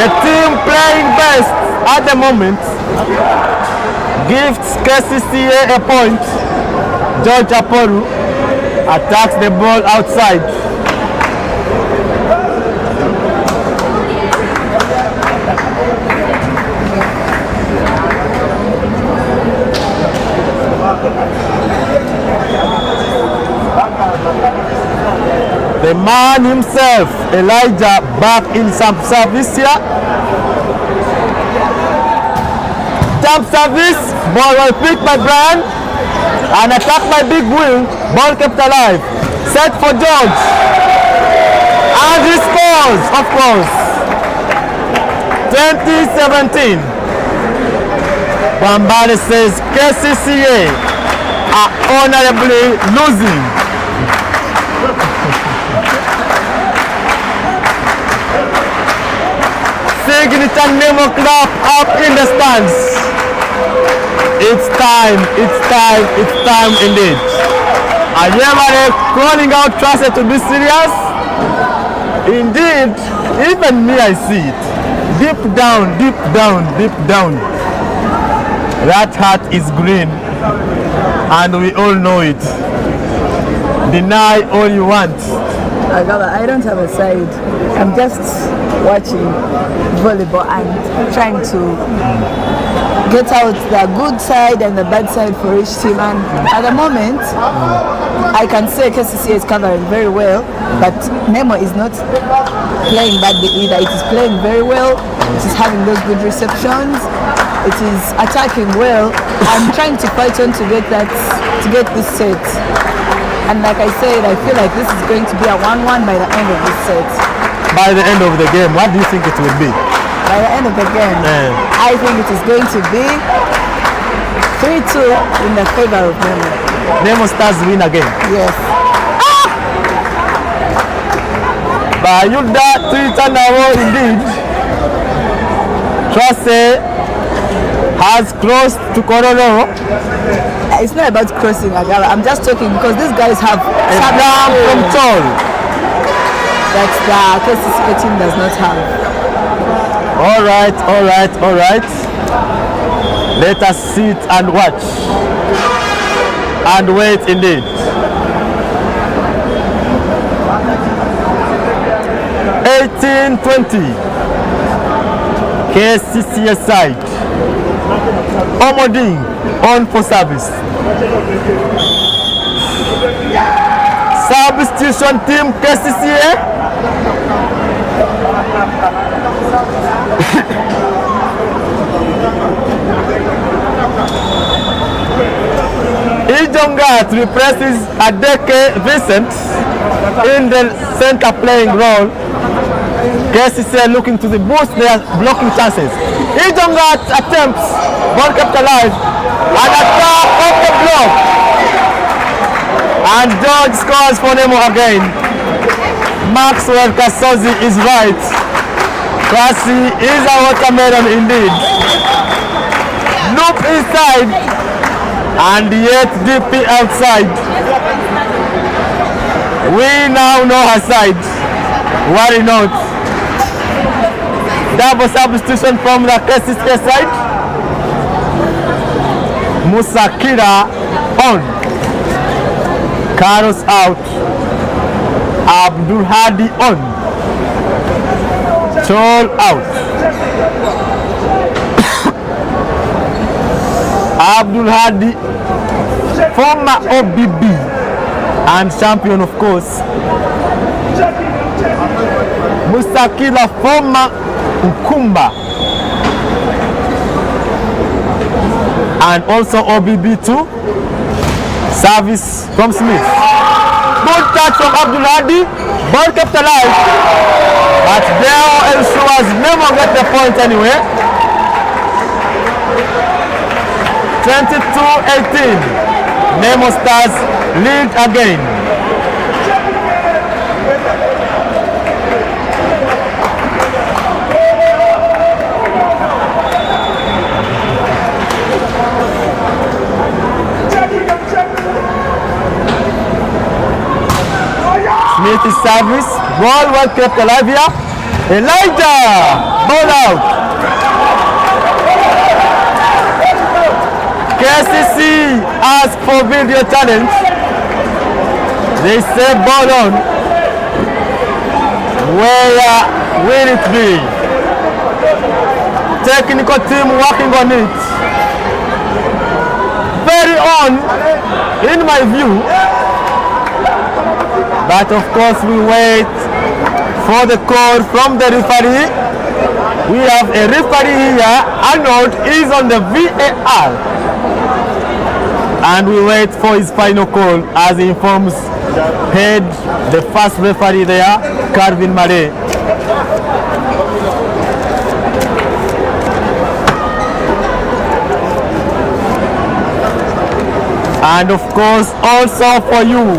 a team playing best at the moment gives Kcca a point. George Aporu attacks the ball outside. The man himself, Elijah, back in some service here. Jump service, ball well picked by Brian, and attack by Big Will, ball kept alive. Set for George, and he scores, of course. 2017. Bambari says Kcca are honorably losing. Signature Nemo clap up in the stands. It's time indeed. Ayemare calling out Tracy to be serious. Indeed, even me I see it. Deep down. That heart is green, and we all know it. Deny all you want. I don't have a side. I'm just watching volleyball and trying to get out the good side and the bad side for each team. And at the moment, I can say Kcca is covering very well, but Nemo is not playing badly either. It is playing very well. It is having those good receptions. It is attacking well. I'm trying to fight on to get this set. And like I said, I feel like this is going to be a 1-1 by the end of this set. By the end of the game, what do you think it will be? By the end of the game, I think it is going to be 3-2 in the favor of Nemo. Nemo Stars win again? Yes. Bayuda 3-0 indeed. Tracy has crossed to Kororo. It's not about crossing, Agala. I'm just talking because these guys have a down from Tall that the Kcca team does not have. All right. Let us sit and watch and wait indeed. 18-20. Kcca side. Omoding on for service. Substitution team Kcca. Ijongat replaces Adeke Vincent in the center playing role. Kcca looking to boost their blocking chances. Ijongat attempts, ball kept alive, and attack off the block. And George scores for Nemo again. Maxwell Kasozi is right. Tracy is a watermelon indeed. Loop inside, and yet DP outside. We now know her side. Worry not. Double substitution from the Kcca side. Musakira on. Carlos out. Abdul Hadi on. Chol out. Abdul Hadi former OBB and champion, of course. Musakila, former Nkumba and also OBB too. Service from Smith. Good touch from Abdul Hadi. Ball kept alive, but there ensures Nemo get the point anyway. 22-18. Nemo Stars lead again. Smith's service, ball well kept alive here. Elijah, ball out. KCC asked for video challenge. They say ball on. Where will it be? Technical team working on it. Very on, in my view. But of course we wait for the call from the referee. We have a referee here. Arnold is on the VAR. And we wait for his final call as he informs head, the first referee there, Calvin Mare. And of course also for you,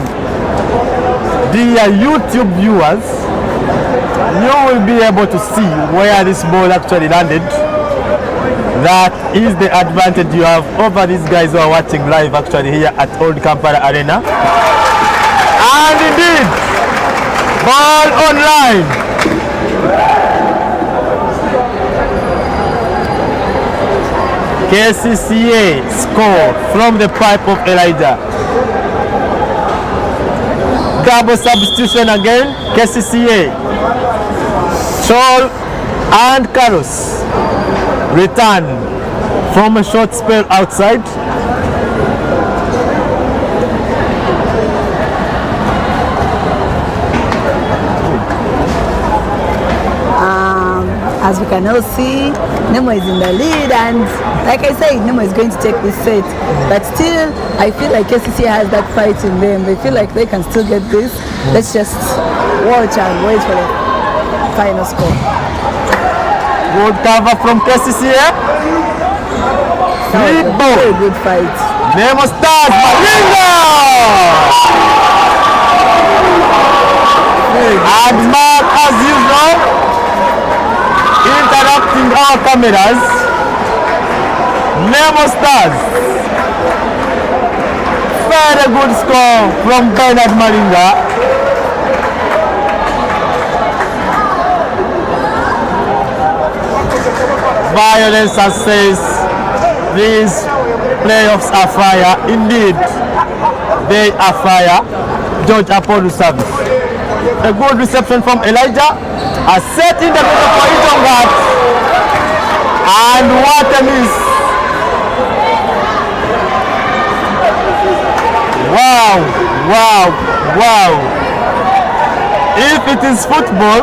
dear YouTube viewers, you will be able to see where this ball actually landed. That is the advantage you have over these guys who are watching live actually here at Old Kampala Arena. And indeed, ball online. Kcca score from the pipe of Elijah. Double substitution again. Kcca, Chol and Carlos return from a short spell outside. As we can all see, Nemo is in the lead, and like I said, Nemo is going to take this set. But still, I feel like Kcca has that fight in them. They feel like they can still get this. Let's just watch and wait for the final score. Good cover from Kcca. Free ball. Very good fight. Nemo Stars, Maringa! And Mark, as usual, interrupting our cameras. Nemo Stars. Very good score from Bernard Maringa. Violence says these playoffs are fire. Indeed, they are fire. George Apollo service. A good reception from Elijah. A set in the middle for Itongat. And what a miss. Wow, wow, wow. If it is football,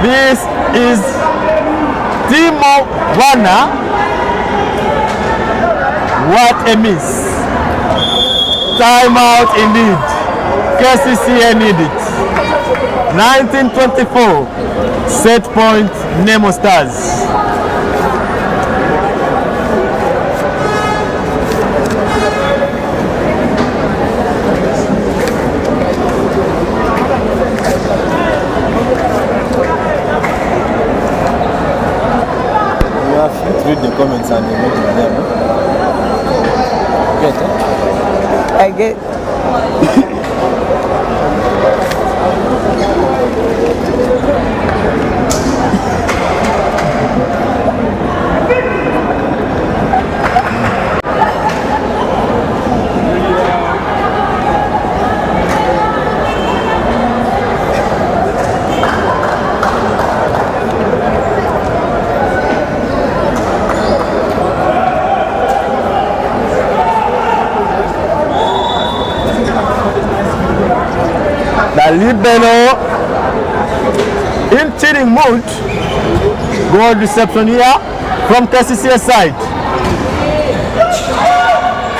this is Timo Werner. What a miss. Timeout indeed. Kcca need it. 1924. Set point Nemo Stars. Read the comments and you read them. Get it? I get. The libero in cheating mood. Good reception here from Kcca side.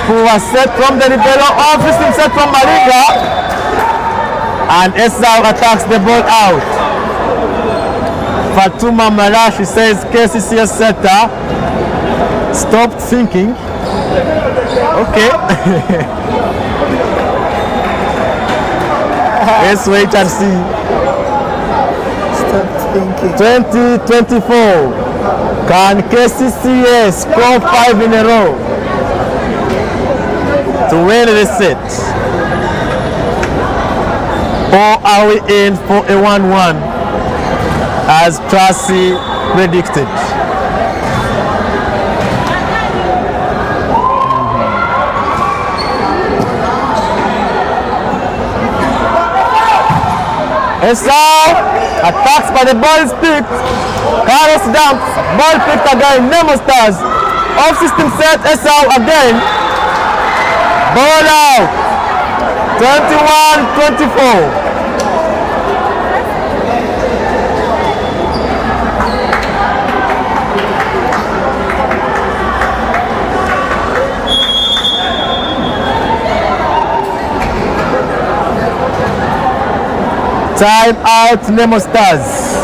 Poor set from the libero. Off system set from Maringa. And Esau attacks the ball out. Fatuma Marashi says Kcca setter stopped thinking. Okay. Let's wait and see. Stop thinking. 2024. Can Kcca score 5 in a row to win the set? Or are we in for a 1-1 as Tracy predicted? Esau attacks, but the ball is picked. Carlos dumps, ball picked again. Nemo Stars off system set. Esau again. Ball out. 21-24. Time out, Nemo Stars.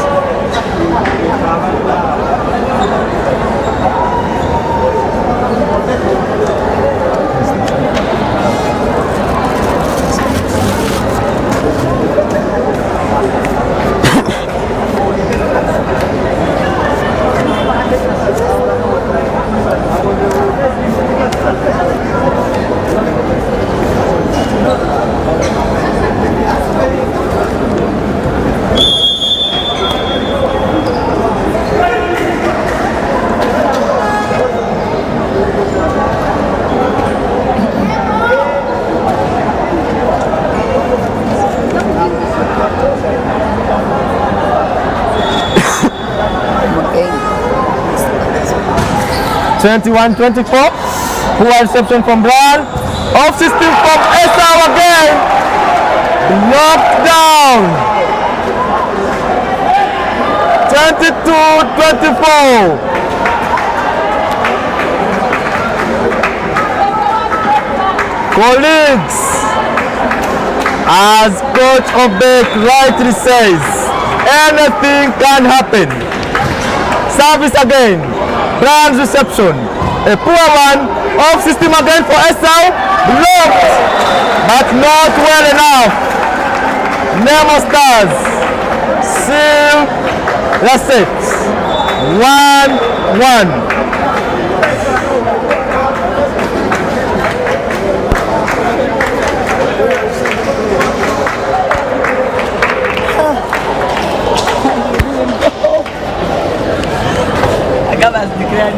Okay. 21-24. Poor reception from Brown. Off system from Esau again. Knocked down. 22-24. Colleagues, as Coach Obek rightly says, anything can happen. Service again. Brown's reception. A poor one. Off system again for Esau. Blocked, but not well enough. Nemo Stars seal the set. 1-1. Acabas de crear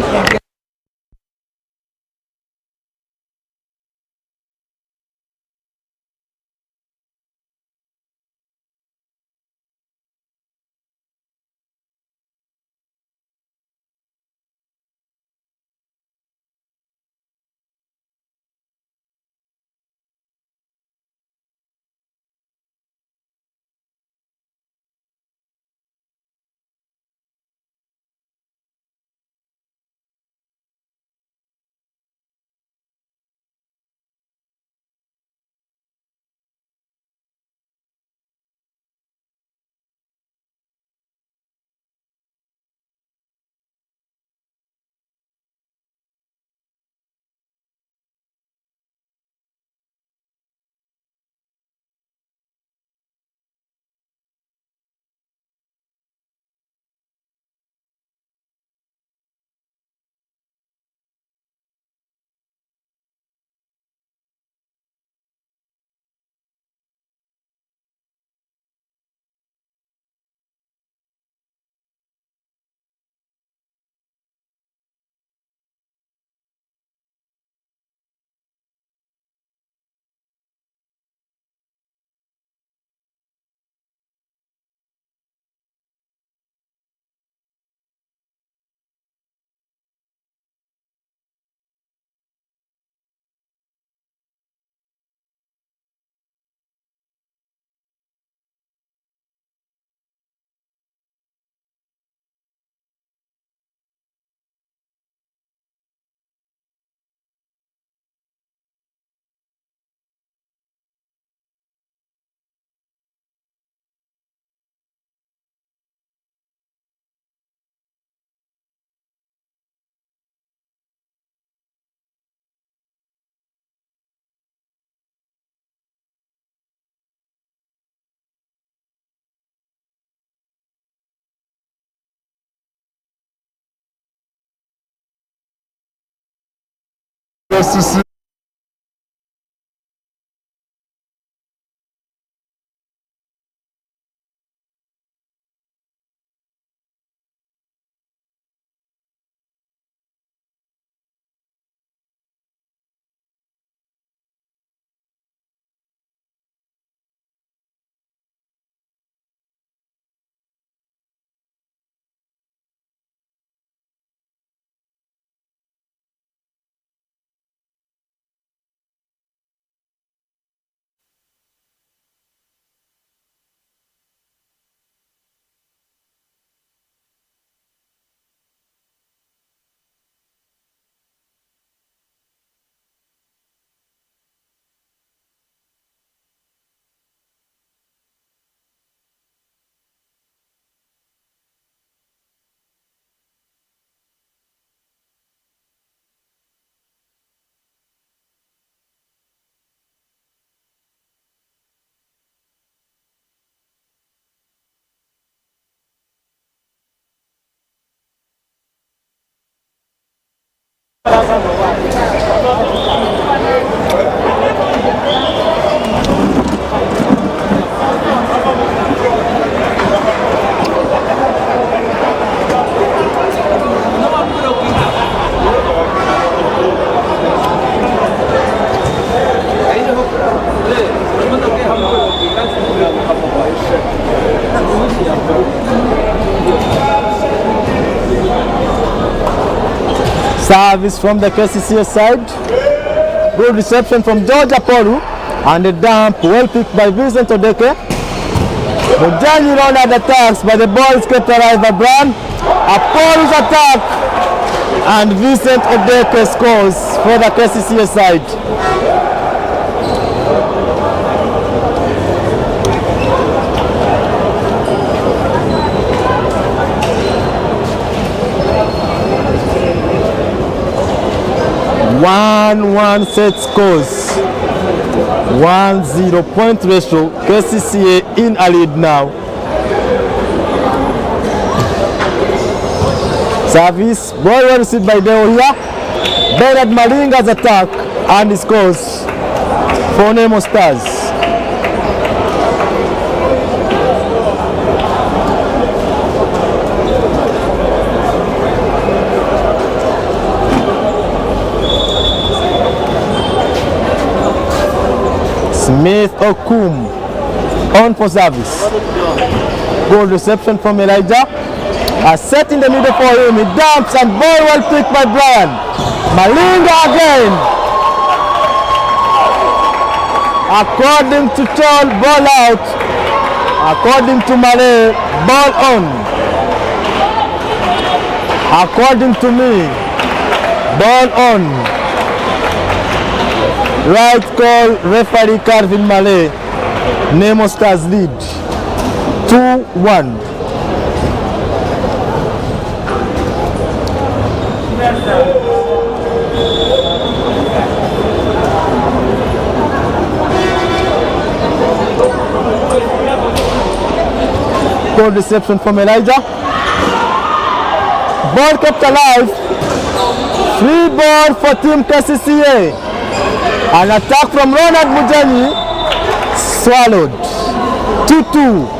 souci. Service from the Kcca side. Good reception from George Apollo. And a dump well picked by Vincent Odeke. Mujani rounded attacks, but the ball is kept alive by Brown. Apollo's attack. And Vincent Odeke scores for the Kcca side. One set scores. 1-0 point ratio. Kcca in a lead now. Service, ball well received by Deo here. Bernard Malinga's attack and he scores for Nemo Stars. Smith Okum on for service. Good reception from Elijah. A set in the middle for him. He dumps and ball well picked by Brian. Malinga again. According to Chol, ball out. According to Malay, ball on. According to me, ball on. Right call, referee Carvin Malay. Nemo Stars lead 2-1. Good reception from Elijah. Ball kept alive. Free ball for Team Kcca. An attack from Ronald Mujani, swallowed. 2-2.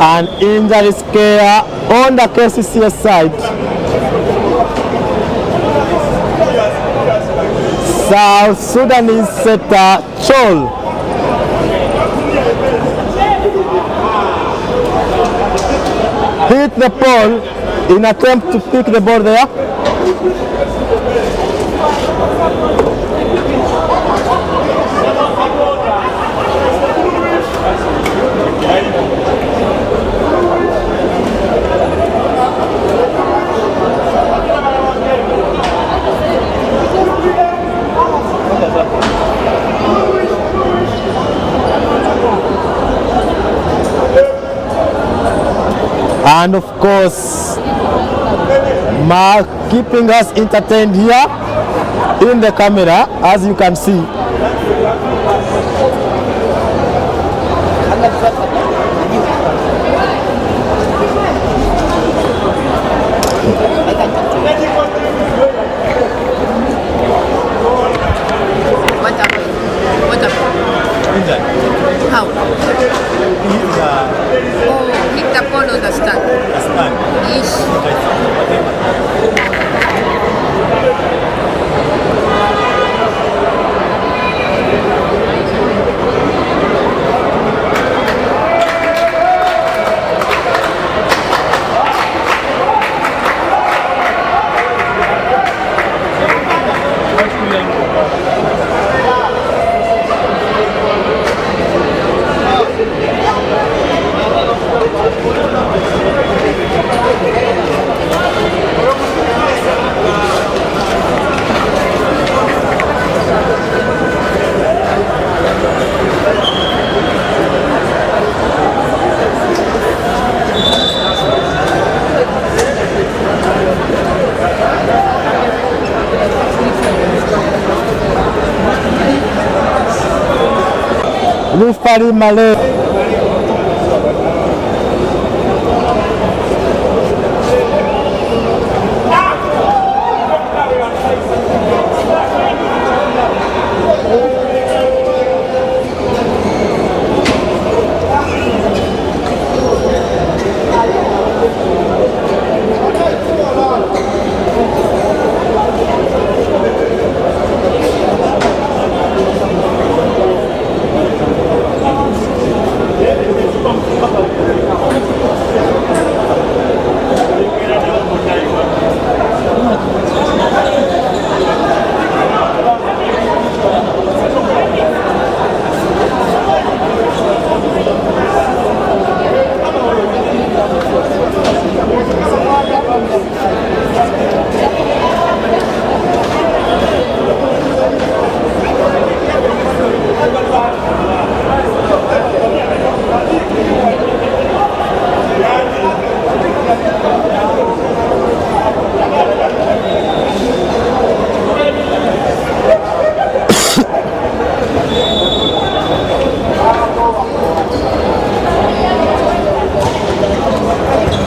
An injury scare on the Kcca side. South Sudanese setter Chol. Hit the pole in attempt to pick the ball there. and of course Mark keeping us entertained here in the camera, as you can see. How? Hit the ball on the stand. Ish. Referee Malay.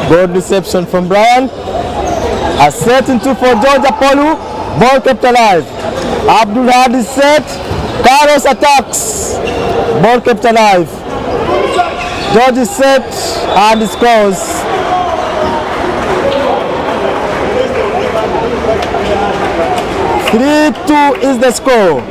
Good reception from Brian. A set into for George Apollo. Ball kept alive. Abdul Hadi set. Carlos attacks. Ball kept alive. George is set and he scores. "3-2 is the score.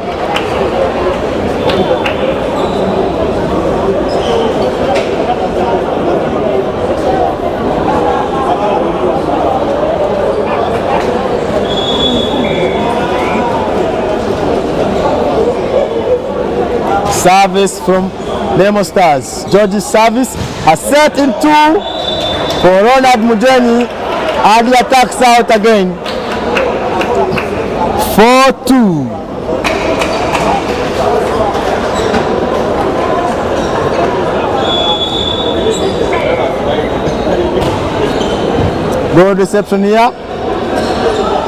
Service from Nemo Stars. George's service, a set in two for Ronald Mujeni, and he attacks out again. 4-2. Good reception here.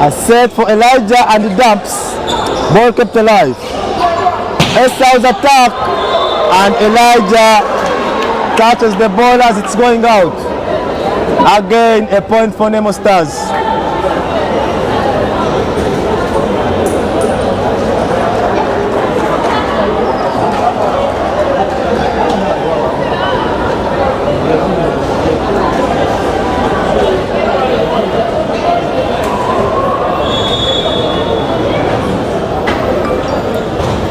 A set for Elijah and he dumps. Ball kept alive. Esau's attack and Elijah catches the ball as it's going out. Again, a point for Nemo Stars.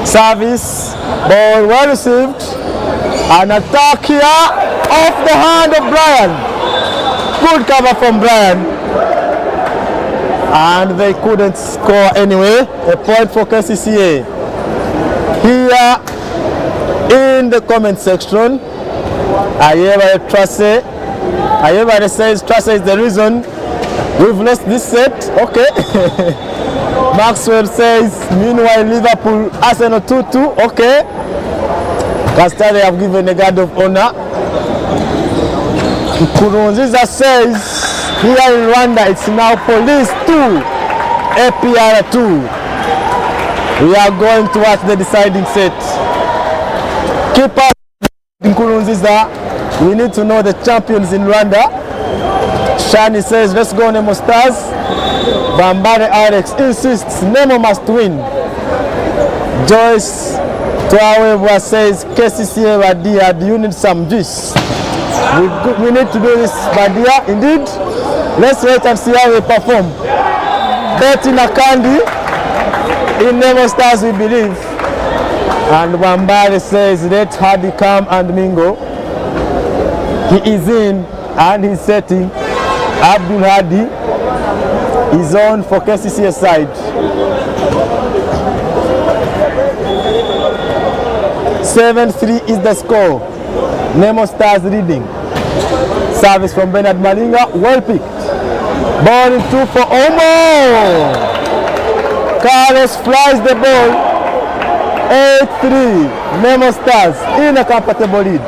Service, ball well received, an attack here off the hand of Brian. Good cover from Brian, and they couldn't score anyway. A point for Kcca. Here in the comment section, Ayeva says Trace is the reason we've lost this set. Okay. Maxwell says, meanwhile Liverpool, Arsenal 2-2, okay. Castare have given a guard of honor. Nkurunziza says here in Rwanda it's now police 2, APR 2. We are going to watch the deciding set. Keep up Nkurunziza. We need to know the champions in Rwanda. Shani says let's go Nemo Stars. Bambare Alex insists Nemo must win. Joyce Twawebwa says Kcca Badia, do you need some juice? We need to do this Badia indeed. Let's wait and see how we perform. Betty Nakandi in Nemo Stars we believe. And Bambare says let Hadi come and mingle. He is in and he's setting. Abdul Hadi is on for Kcca side. 7-3 is the score. Nemo Stars leading. Service from Bernard Malinga, well picked. Ball in 2 for Omo. Carlos flies the ball. 8-3. Nemo Stars in a comfortable lead.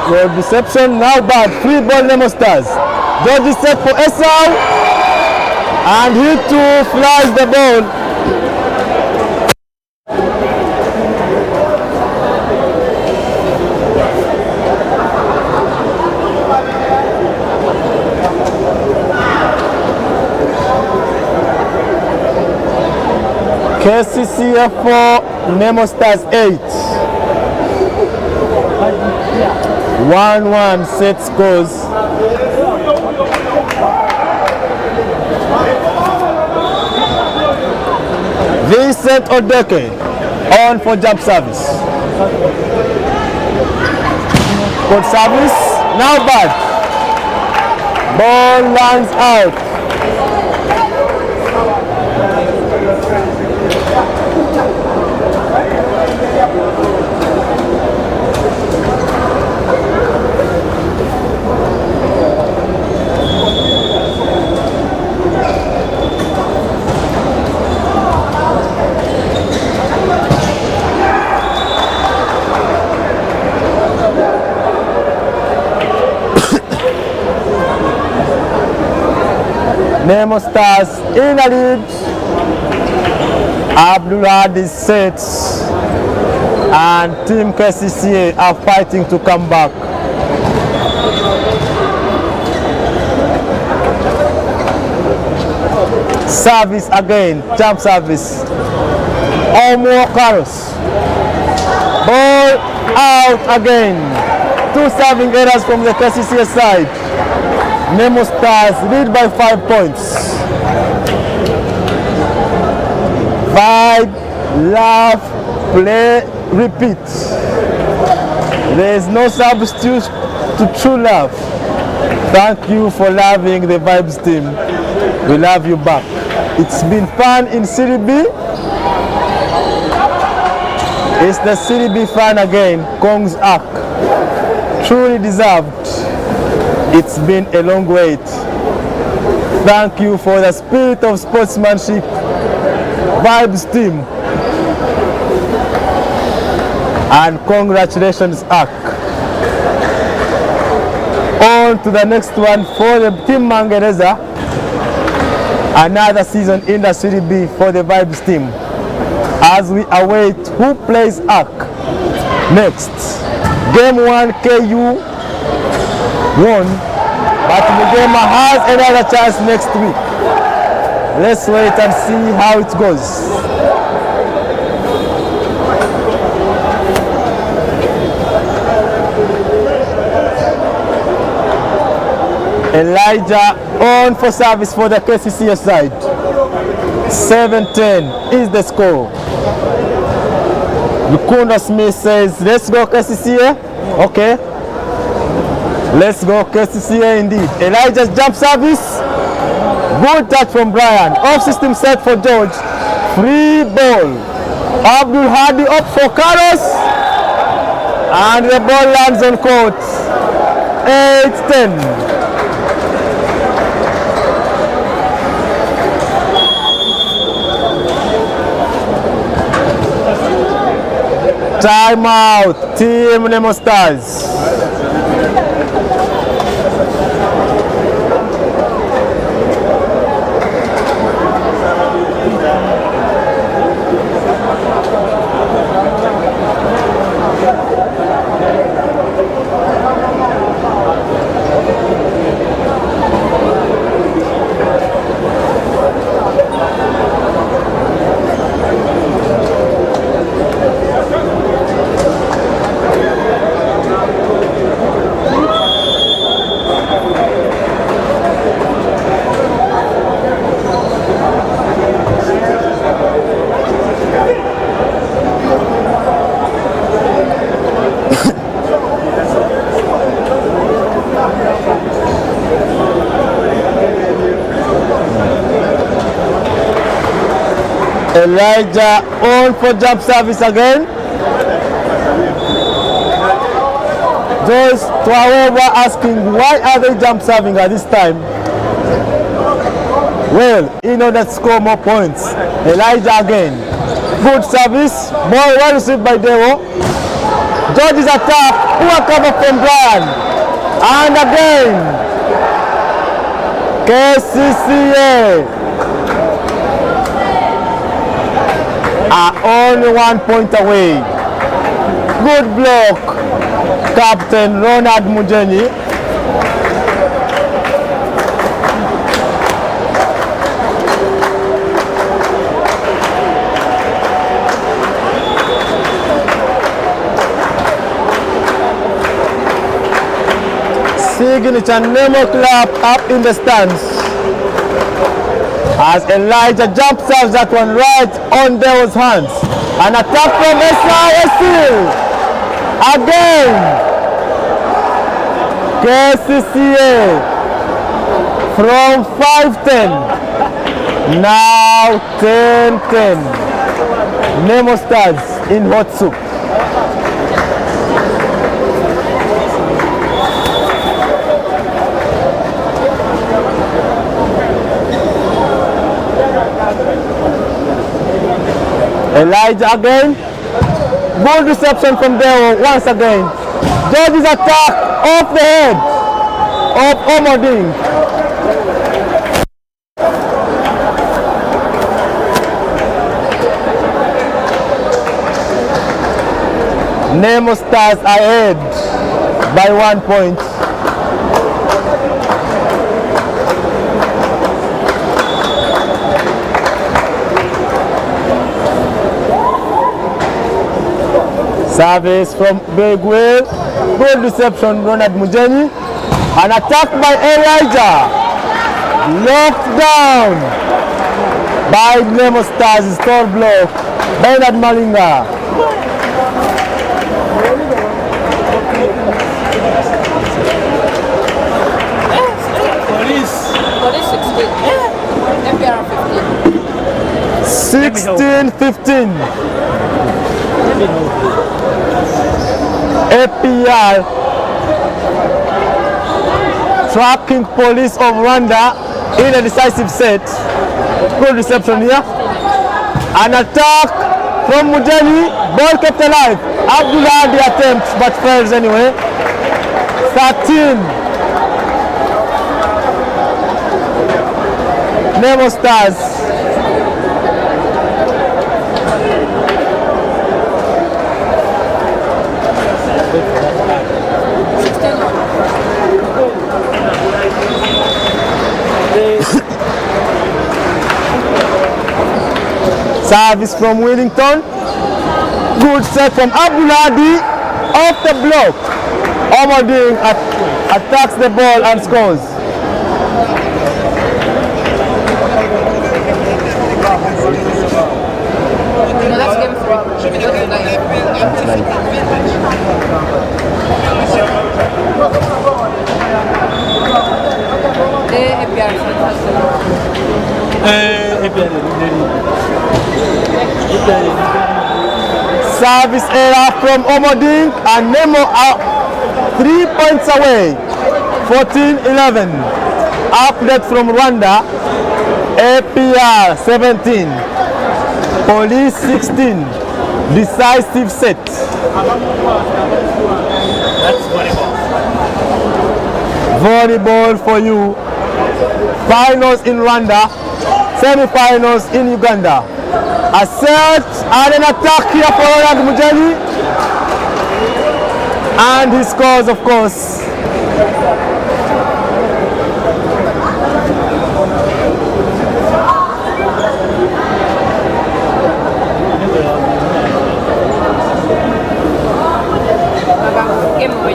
Well, deception now bad. Free ball Nemo Stars. George is set for Esau. And he too flies the ball. Kcca 4, Nemo Stars 8. 1-1 set scores. Vincent Odeke on for jump service. Good service, now bad. Ball lands out. Nemo Stars in a lead. Abdullah is set and Team Kcca are fighting to come back. Service again, jump service. Omo Carlos. Ball out again. 2 serving errors from the Kcca side. Nemo Stars lead by 5 points. Vibe, laugh, play, repeat. There is no substitute to true love. Thank you for loving the Vibes team. We love you back. It's been fun in Serie B. It's the Serie B fun again. Kong's arc. Truly deserved. It's been a long wait. Thank you for the spirit of sportsmanship. Vibes team. And congratulations, ARC. On to the next one for the Team Mangereza. Another season in the Serie B for the Vibes team. As we await who plays ARC next. Game 1 KU won, but Mugema has another chance next week. Let's wait and see how it goes. Elijah on for service for the Kcca side. 7-10 is the score. Lukunda Smith says, let's go Kcca. Okay. Let's go Kcca indeed. Elijah's jump service. Good touch from Brian. Off system set for George. Free ball. Abdul Hadi up for Carlos. And the ball lands on court. 8-10. Timeout, Team Nemo Stars. Elijah on for jump service again. Joyce Twawewa asking why are they jump serving at this time? Well, in order to score more points. Elijah again. Good service. Ball well received by Dewo. George's attack. Poor cover from Brian. And again. Kcca are only 1 point away. Good block, Captain Ronald Mujeni. Signature Nemo clap up in the stands. As Elijah jump serves that one right on Dewo's hands. An attack from Serie. Again. Kcca from 5-10. Now 10-10. Nemo Stars in hot soup. Elijah again. Good reception from Dewo once again. George's attack off the head of Omoding. Nemo Stars ahead by 1 point. Service from Big Will. Good reception, Ronald Mujeni. An attack by Elijah. Locked down by Nemo Stars. Store block. Bernard Malinga. Police 16. MPR 16-15.15. APR tracking Police of Rwanda in a decisive set. Good reception here. An attack from Mujeni. Ball kept alive. Abdullah had the attempt but fails anyway. 13. Nemo Stars. Service from Wellington. Good set from Abduladi off the block. Omoding attacks the ball and scores. No, that's game 3. service error from Omoding, and Nemo are 3 points away. 14-11. Update from Rwanda. APR 17. Police 16. Decisive set. That's volleyball. Volleyball for you. Finals in Rwanda. Semi-finals in Uganda. A set and an attack here for Ronald Mujeli. And he scores, of course. Game over.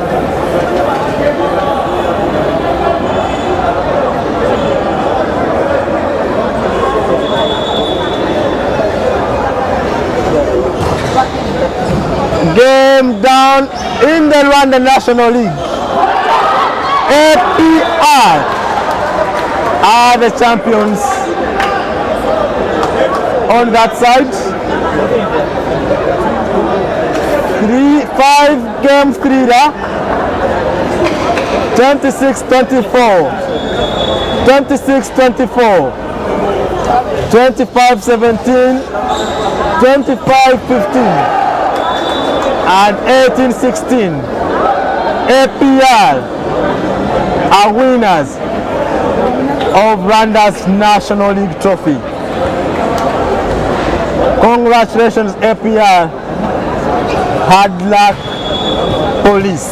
Game down in the Rwanda National League. APR are the champions on that side. 5 games leader. 26-24. 26-24. 25-17. 25-15. And 18-16. APR are winners of Rwanda's National League trophy. Congratulations, APR. Hard luck, police.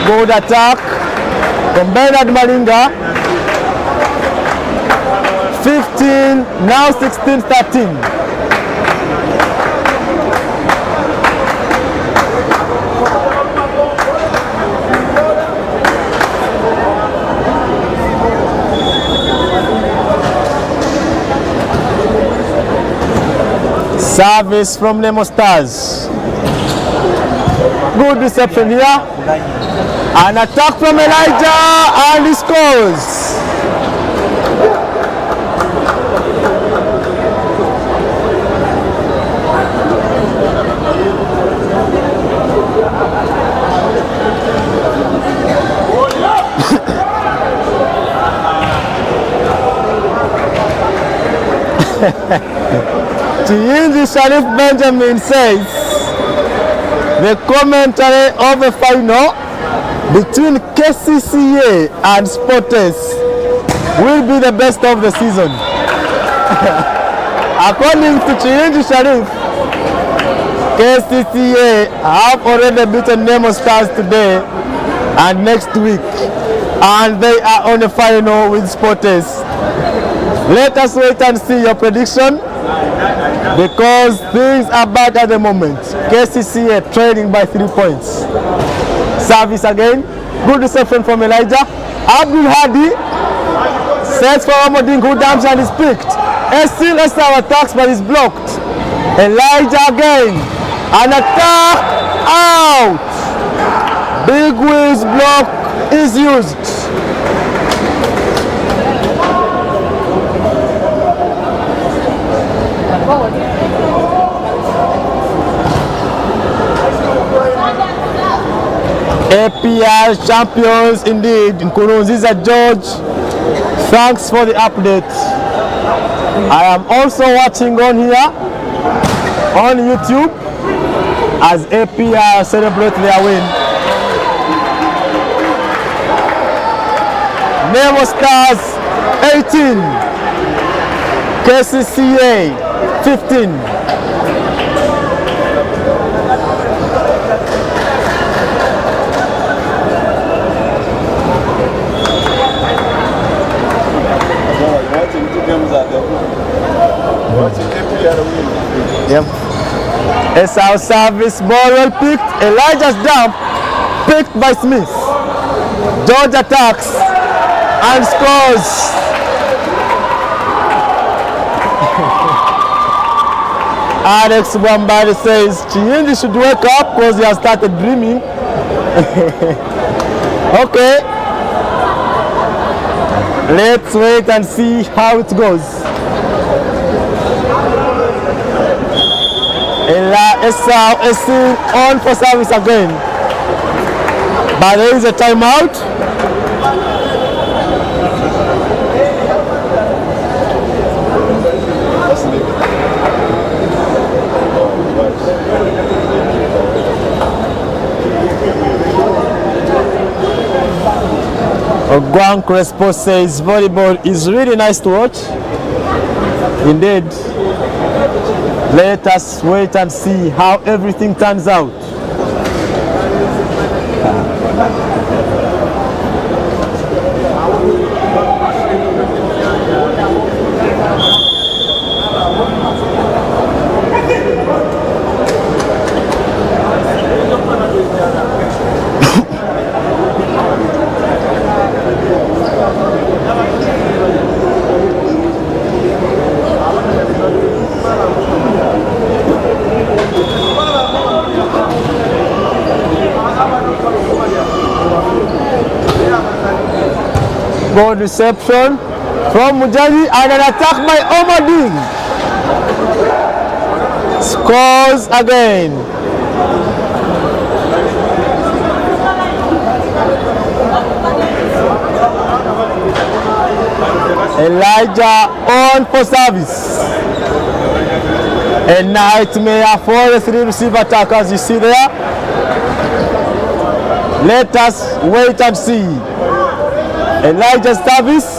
Good attack from Bernard Malinga. 15, now 16-13. Service from Nemo Stars. Good reception here. An attack from Elijah, and he scores. Chiyinzi Sharif Benjamin says the commentary of the final between Kcca and Sportes will be the best of the season. According to Chiyinzi Sharif, Kcca have already beaten Nemo Stars today and next week, and they are on the final with Sportes. Let us wait and see your prediction, because things are bad at the moment. Kcca trailing by 3 points. Service again. Good reception from Elijah. Abdul Hadi sets for Omoding, who dumps and is picked. Still Esther attacks, but is blocked. Elijah again. An attack out. Big Will's block is used. APR champions indeed. Nkurunziza George, thanks for the update. I am also watching on here on YouTube as APR celebrate their win. Nemo Stars 18, Kcca 15. Yep. It's our service, ball well picked. Elijah's dump, picked by Smith. George attacks and scores. Alex Wambari says Chiyinzi should wake up because he has started dreaming. Okay. Let's wait and see how it goes. Esau is still on for service again. But there is a timeout. Ogwang Crespo says volleyball is really nice to watch. Indeed. Let us wait and see how everything turns out. Good reception from Mujani and an attack by Omading. Scores again. Elijah on for service. A nightmare for the three receiver attackers you see there. Let us wait and see. Elijah's service,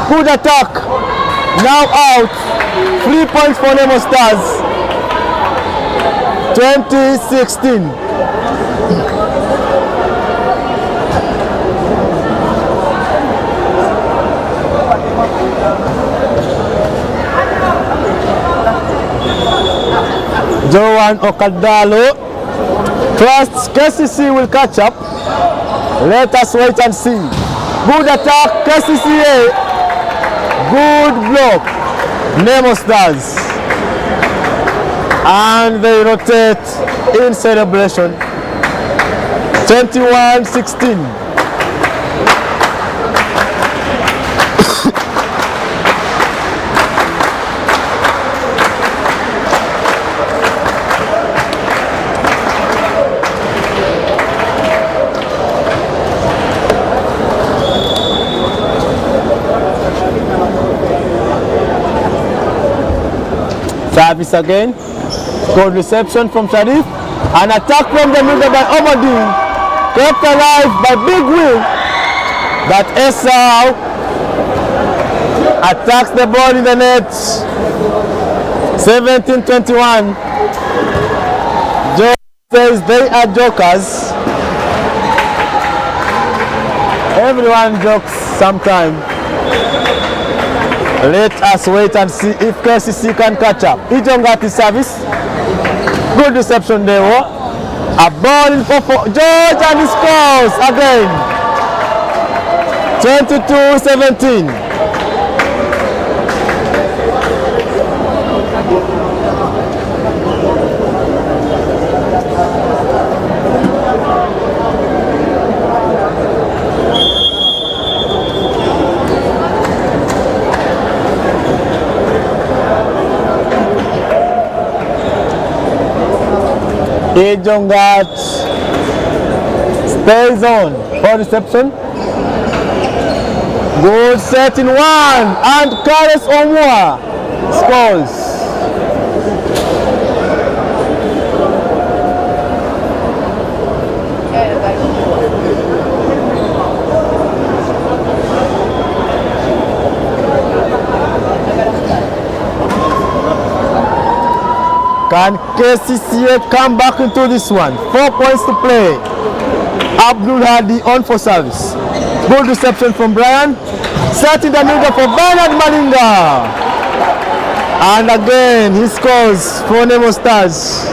good attack, now out, 3 points for Nemo Stars, 2016. Joan Okadalo trusts Kcca will catch up. Let us wait and see. Good attack, Kcca. Good block, Nemo Stars. And they rotate in celebration. 21-16. Service again. Good reception from Sharif. An attack from the middle by Omadin. Kept alive by Big Will. But Esau attacks the ball in the net. 17-21. Joe says they are jokers. Everyone jokes sometime. Let us wait and see if Kcca can catch up. Ijongati service. Good reception there. A ball in for George and he scores again. 22-17. Ejongat stays on for reception. Good set in one and Kares Omwa scores. Can Kcca come back into this one? 4 points to play. Abdul Hadi on for service. Good reception from Brian. Set in the middle for Bernard Malinga. And again, he scores for Nemo Stars.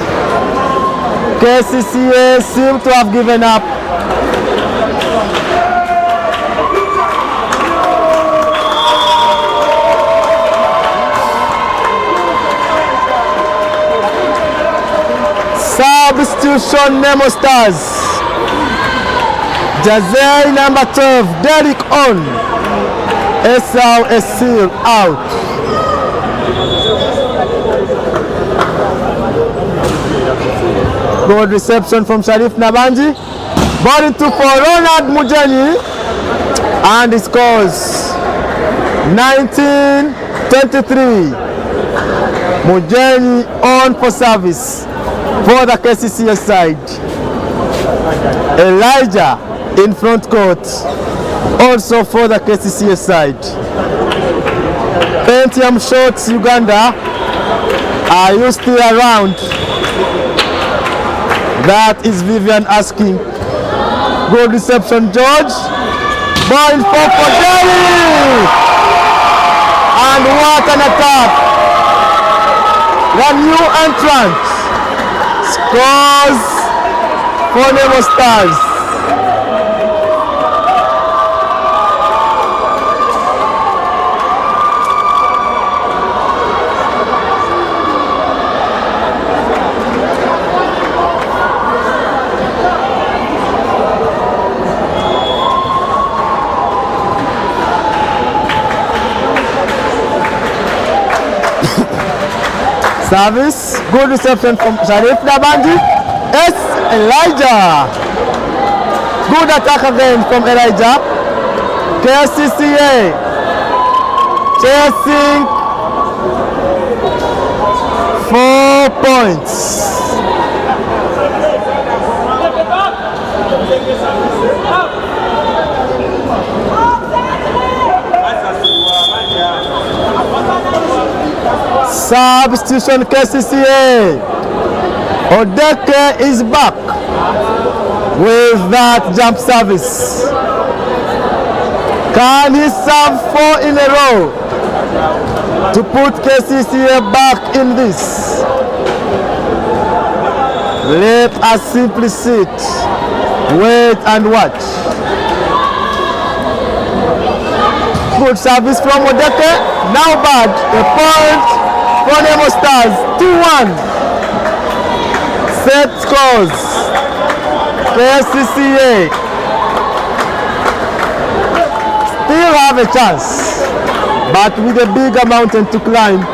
Kcca seem to have given up. Substitution Nemo Stars. Jazay number 12, Derek on. Esau Esil out. Good reception from Sharif Nabanji. Ball into for Ronald Mujeni. And he scores 19-23. Mujeni on for service for the Kcca side. Elijah in front court also for the Kcca side. Pentium shots Uganda. Are you still around? That is Vivian asking. Good reception, George. Ball for Delhi. And what an attack. The new entrant scores for Nemo Stars. Service, good reception from Sharif Nabanji. Yes, Elijah. Good attack again from Elijah. Kcca chasing 4 points. Substitution Kcca. Odeke is back with that jump service. Can he serve 4 in a row to put Kcca back in this? Let us simply sit, wait and watch. Good service from Odeke. Now bad. The point for Nemo Stars. 2-1. Set scores. Kcca still have a chance, but with a bigger mountain to climb.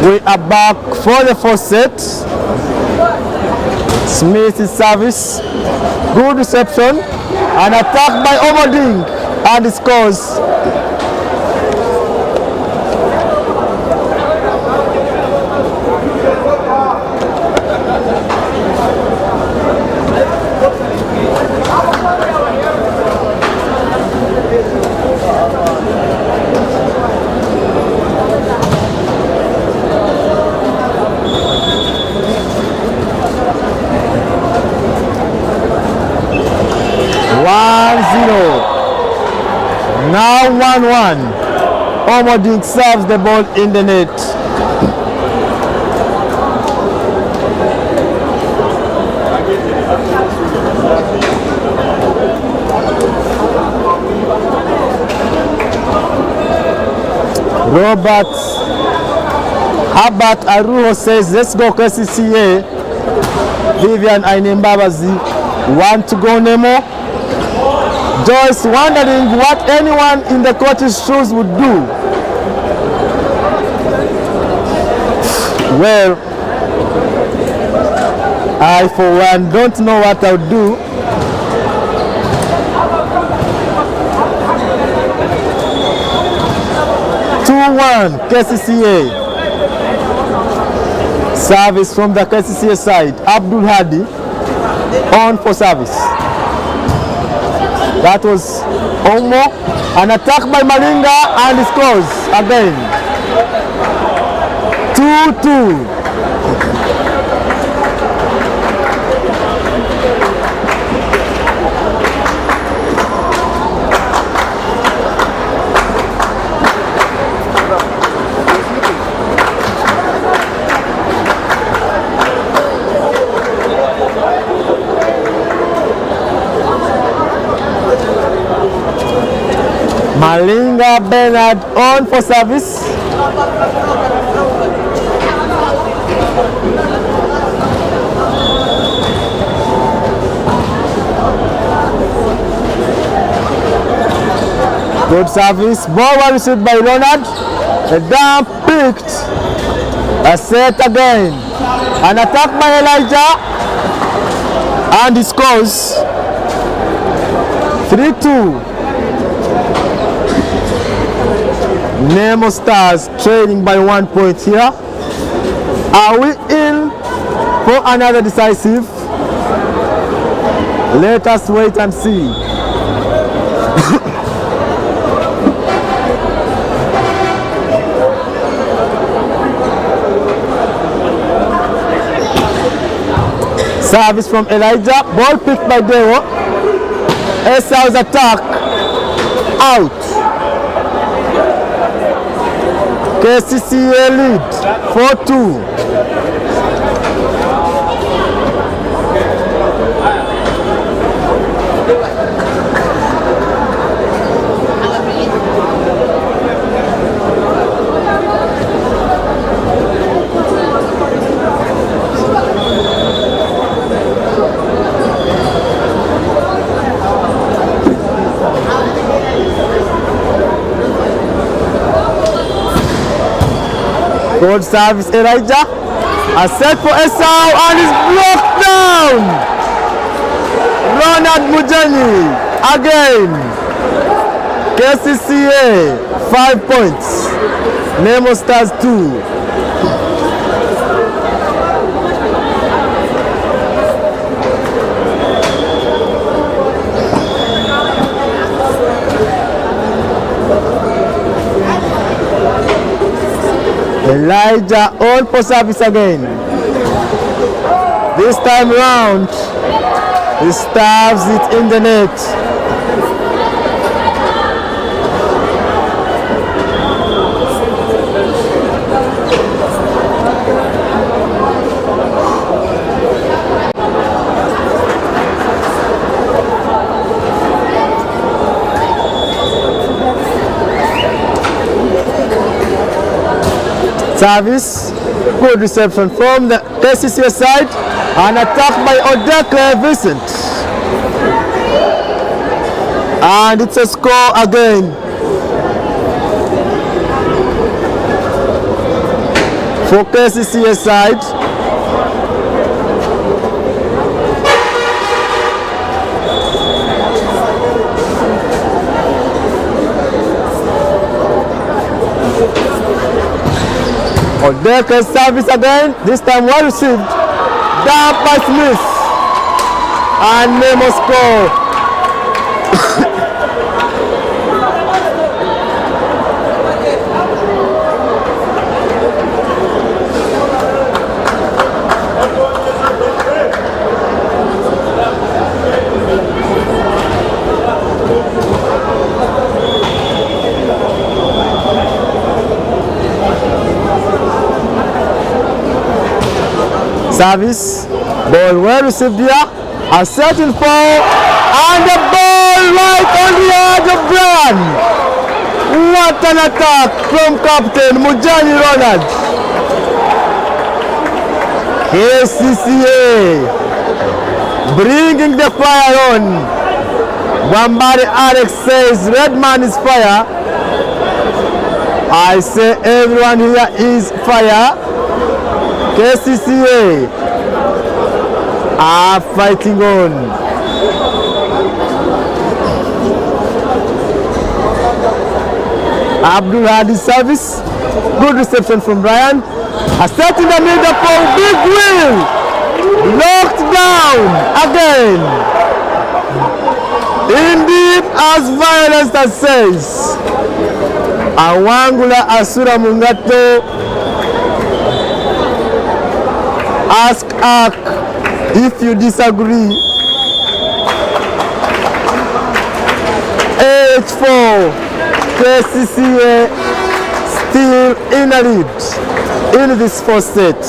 We are back for the first set. Smith's service, good reception, an attack by Omoding, and it scores. Now 1-1. Omoding serves the ball in the net. Herbert Aruho says, let's go Kcca. Vivian Ainembabazi want to go Nemo. Joyce wondering what anyone in the coach's shoes would do. Well, I for one don't know what I would do. Kcca. Service from the Kcca side. Abdul Hadi on for service. That was Omo. An attack by Malinga and he scores again. 2-2. Malinga Bernard on for service. Good service. Ball was received by Leonard. A down picked. A set again. An attack by Elijah. And he scores. 3-2. Nemo Stars trailing by 1 point here. Are we in for another decisive? Let us wait and see. Service from Elijah. Ball picked by Dewo. Esau's attack. Out. KCCA lead 4-2. Good service, Elijah. A set for Esau and is blocked down. Ronald Mujani again. KCCA 5 points. Nemo Stars 2. Elijah on for service again. This time round, he stabs it in the net. Service, good reception from the KCCA side, an attack by Odekle Vincent. And it's a score again. For KCCA side. Odekle service again, this time well received. Down by Smith. And Nemo score. Service, ball well received here, a certain foul, and the ball right on the edge of Brian. What an attack from Captain Mujani Ronald. KCCA bringing the fire on. Wambari Alex says Redman is fire. I say everyone here is fire. KCCA are fighting on. Abdul Hadi service, good reception from Brian. A set in the middle for big wheel, knocked down again. Indeed, as violence as says. Awangula Asura Mungato. Ask Ark if you disagree. H4 KCCA still in a lead in this first set.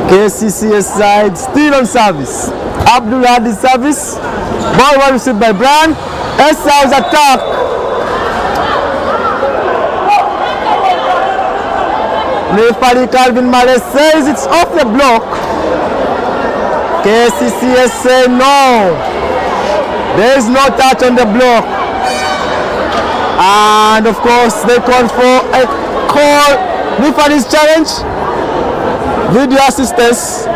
KCCA side still on service. Abdul Hadi service. Ball well received by Brian. Esau's attack. Referee Calvin Males says it's off the block. Kcca say no. There is no touch on the block. And of course they call for a call. Referee's challenge. Video assistance.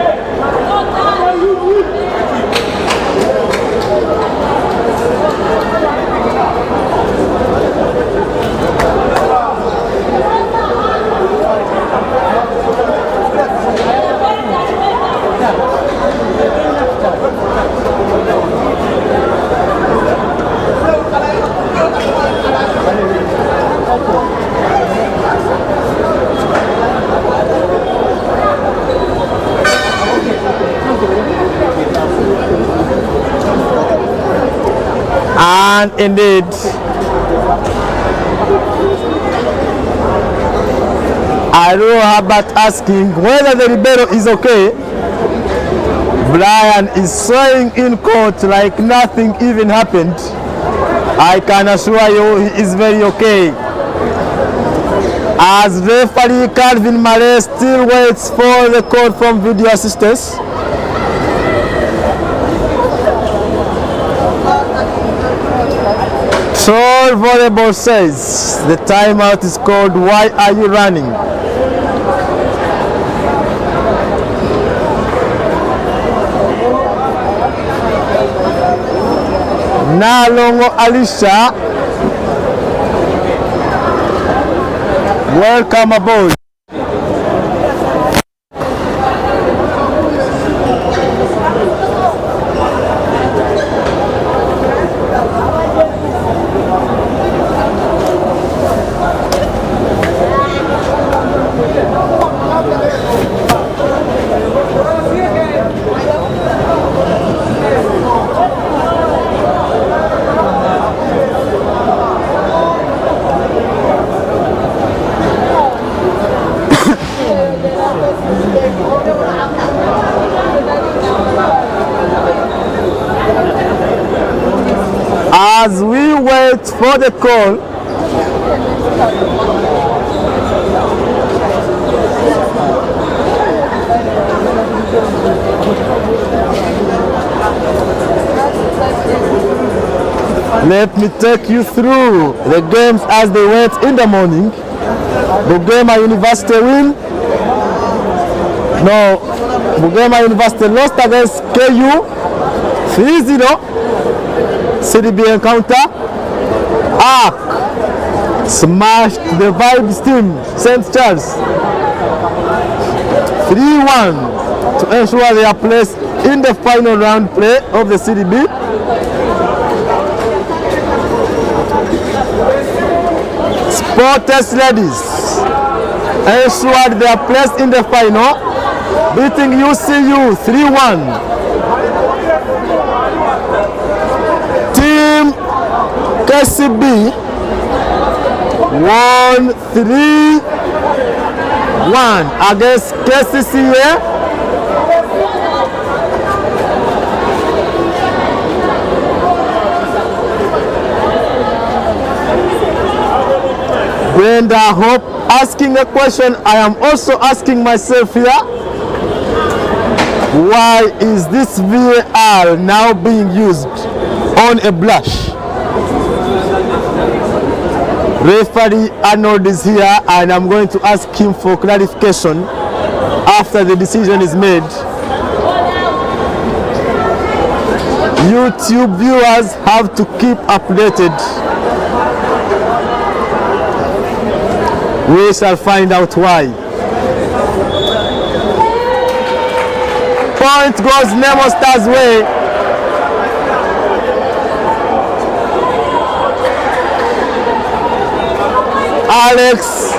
And indeed, I don't know about asking whether the libero is okay. Brian is swaying in court like nothing even happened. I can assure you he is very okay. As referee Calvin Males still waits for the call from video assistance. Troll Volleyball says the timeout is called. Why are you running? Nalongo Alicia, welcome aboard. As we wait for the call, let me take you through the games as they went in the morning. Bugema University win. No, Bugema University lost against KU 3-0. Serie B encounter. Arc smashed the Vibes team, St. Charles 3-1 to ensure their place in the final round play of the Serie B. Sporters ladies ensured their place in the final, beating UCU 3-1. Team Kcca won 3-1 against Kcca. Brenda Hope asking a question I am also asking myself here. Why is this VAR now being used on a blush? Referee Arnold is here and I'm going to ask him for clarification after the decision is made. YouTube viewers have to keep updated. We shall find out why. Point goes Nemo Stars' way. Alex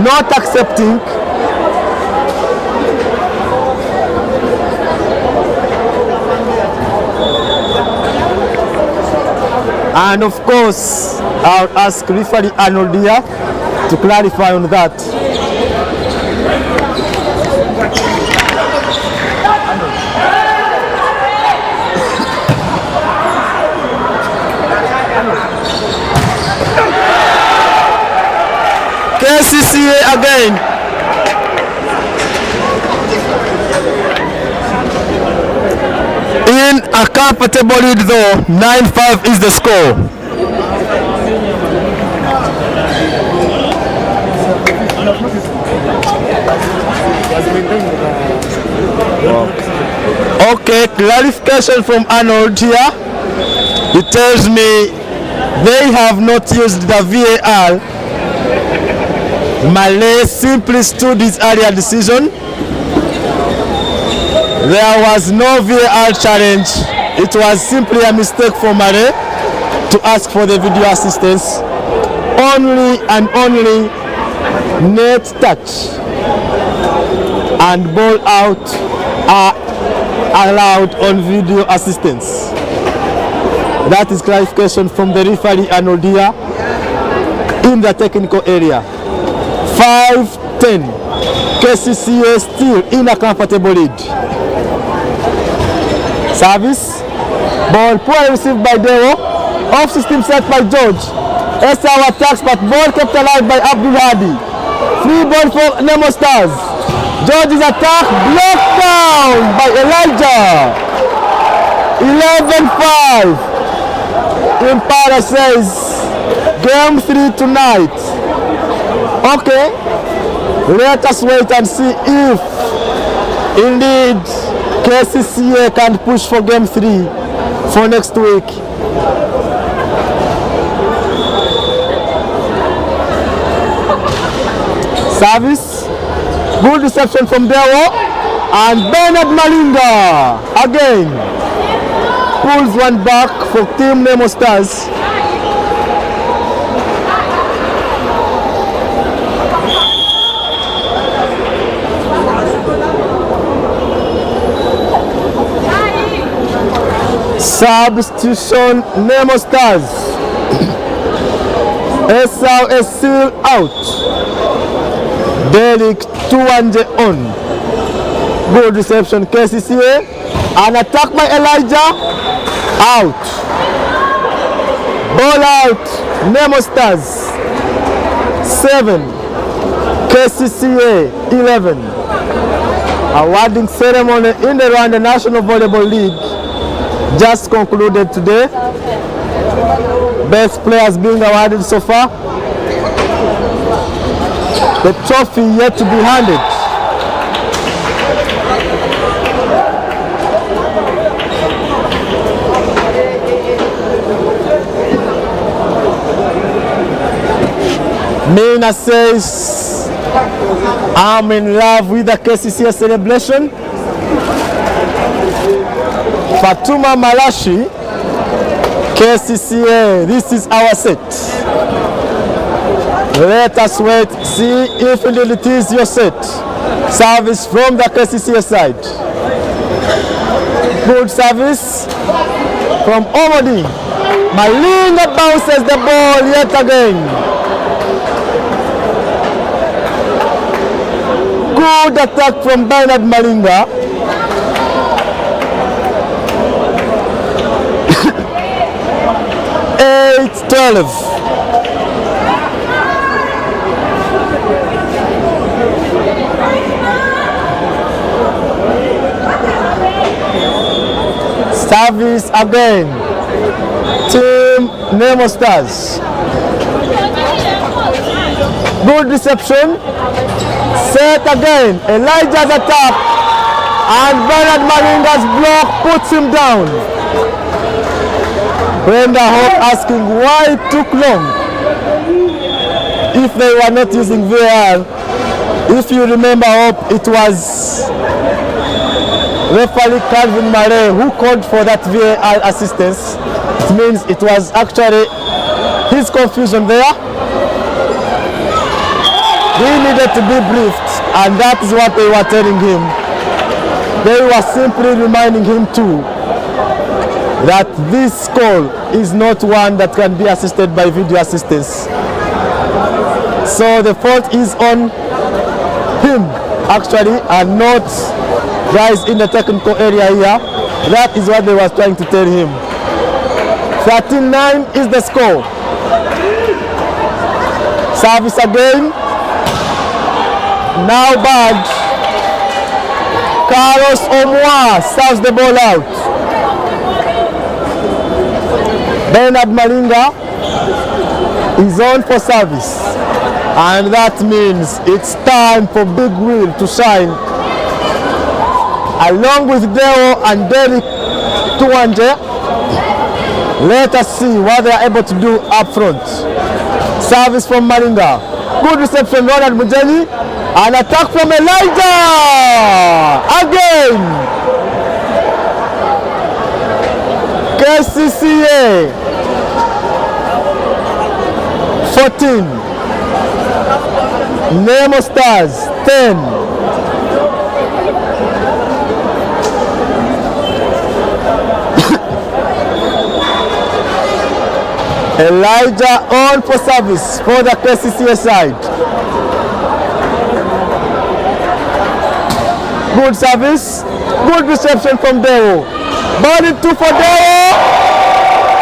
not accepting. And of course, I'll ask referee Arnold here to clarify on that. Kcca again. In a comfortable lead though, 9-5 is the score. Okay, clarification from Arnold here. It tells me they have not used the VAR. Malay simply stood his earlier decision. There was no VAR challenge. It was simply a mistake for Malay to ask for the video assistance. Only and only net touch and ball out are allowed on video assistance. That is clarification from the referee Anodia in the technical area. 5-10. Kcca still in a comfortable lead. Service. Ball poorly received by Deo. Off system set by George. Esau attacks but ball kept alive by Abdul Hadi. Free ball for Nemo Stars. George's attack blocked down by Elijah. 11-5. Impala says game 3 tonight. Okay, let us wait and see if indeed Kcca can push for game 3 for next week. Service, good reception from Dewo, and Bernard Malinga again pulls one back for Team Nemo Stars. Substitution Nemo Stars. Esau is still out. Derek Tuanje on. Good reception Kcca. An attack by Elijah. Out. Ball out. Nemo Stars 7. Kcca 11. Awarding ceremony in the Rwanda National Volleyball League just concluded today. Best players being awarded so far. The trophy yet to be handed. Mina says, I'm in love with the Kcca celebration. Fatuma Malashi, Kcca, this is our set. Let us wait, see if indeed it is your set. Service from the Kcca side. Good service from Omodi. Malinga bounces the ball yet again. Good attack from Bernard Malinga. It's 12. Service again. Team Nemo Stars. Good reception. Set again. Elijah's attack. And Bernard Malinga's block puts him down. Brenda Hope asking why it took long if they were not using VAR. If you remember, Hope, it was referee Calvin Murray who called for that VAR assistance. It means it was actually his confusion there. He needed to be briefed, and that is what they were telling him. They were simply reminding him too that this call is not one that can be assisted by video assistance. So the fault is on him actually, and not guys in the technical area here. That is what they were trying to tell him. 13-9 is the score. Service again. Now bad. Carlos Omwa serves the ball out. Bernard Malinga is on for service, and that means it's time for Big Will to shine along with Deo and Derek Tuwanje. Let us see what they are able to do up front. Service from Malinga. Good reception, Ronald Mujeni. An attack from Elijah! Again! Kcca 14. Nemo Stars 10. Elijah on for service for the Kcca side. Good service, good reception from Deo. Ball in 2 for Deo,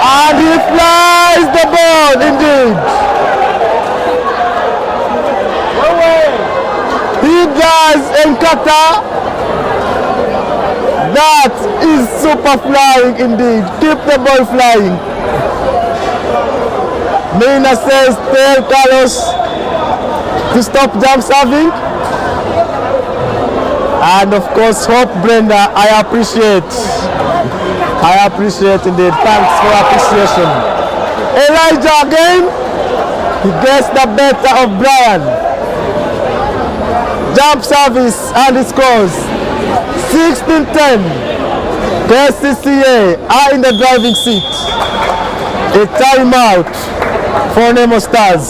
and he flies the ball indeed. He does Kcca. That is super flying indeed. Keep the ball flying. Mina says, tell Carlos to stop jump serving. And of course, Hope Brenda, I appreciate indeed. Thanks for appreciation. Elijah again, he gets the better of Brian. Jump service and he scores. 16-10. Kcca are in the driving seat. A timeout for Nemo Stars.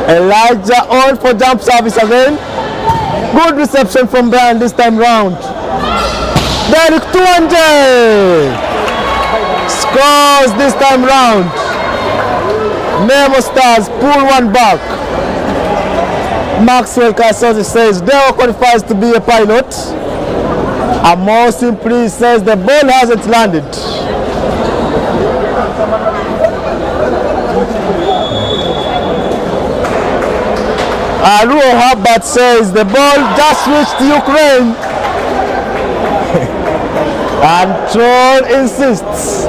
Elijah on for jump service again. Good reception from Brian this time round. Derek Tuwanje scores this time round. Nemo Stars pull one back. Maxwell Kasozi says Deo qualifies to be a pilot. Amo simply says the ball hasn't landed. Aruo Habat says the ball just reached Ukraine. And Troll insists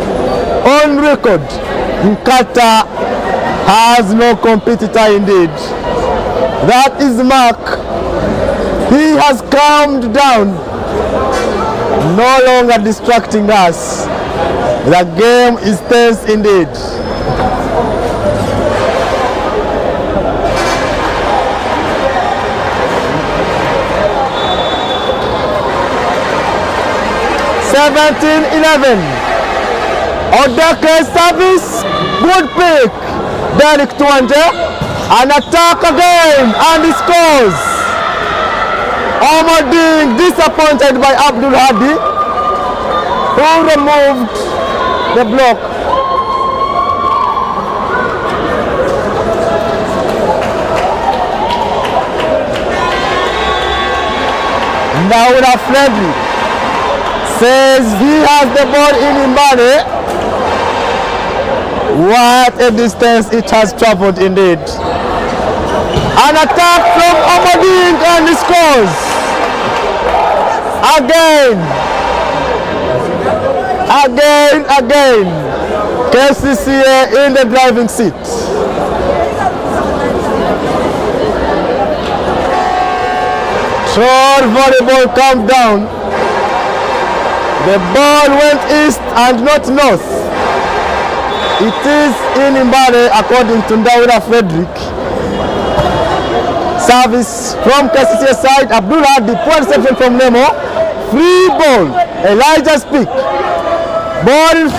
on record, Kcca has no competitor indeed. That is Mark. He has calmed down, no longer distracting us. The game is tense indeed. (17-11). Odeke service, good pick. Derek Tuwanje, an attack again, and he scores. Omoding disappointed by Abdul Hadi, who removed the block. Now with a friendly. Says he has the ball in Imbane. What a distance it has traveled indeed. An attack from Amading and he scores. Again. Kcca in the driving seat. Troll volleyball calm down. The ball went east and not north. It is in Mbale according to Ndaura Frederick. Service from Kcca side. Abdullah, the poor reception from Nemo. Free ball. Elijah's pick. Ball in 4.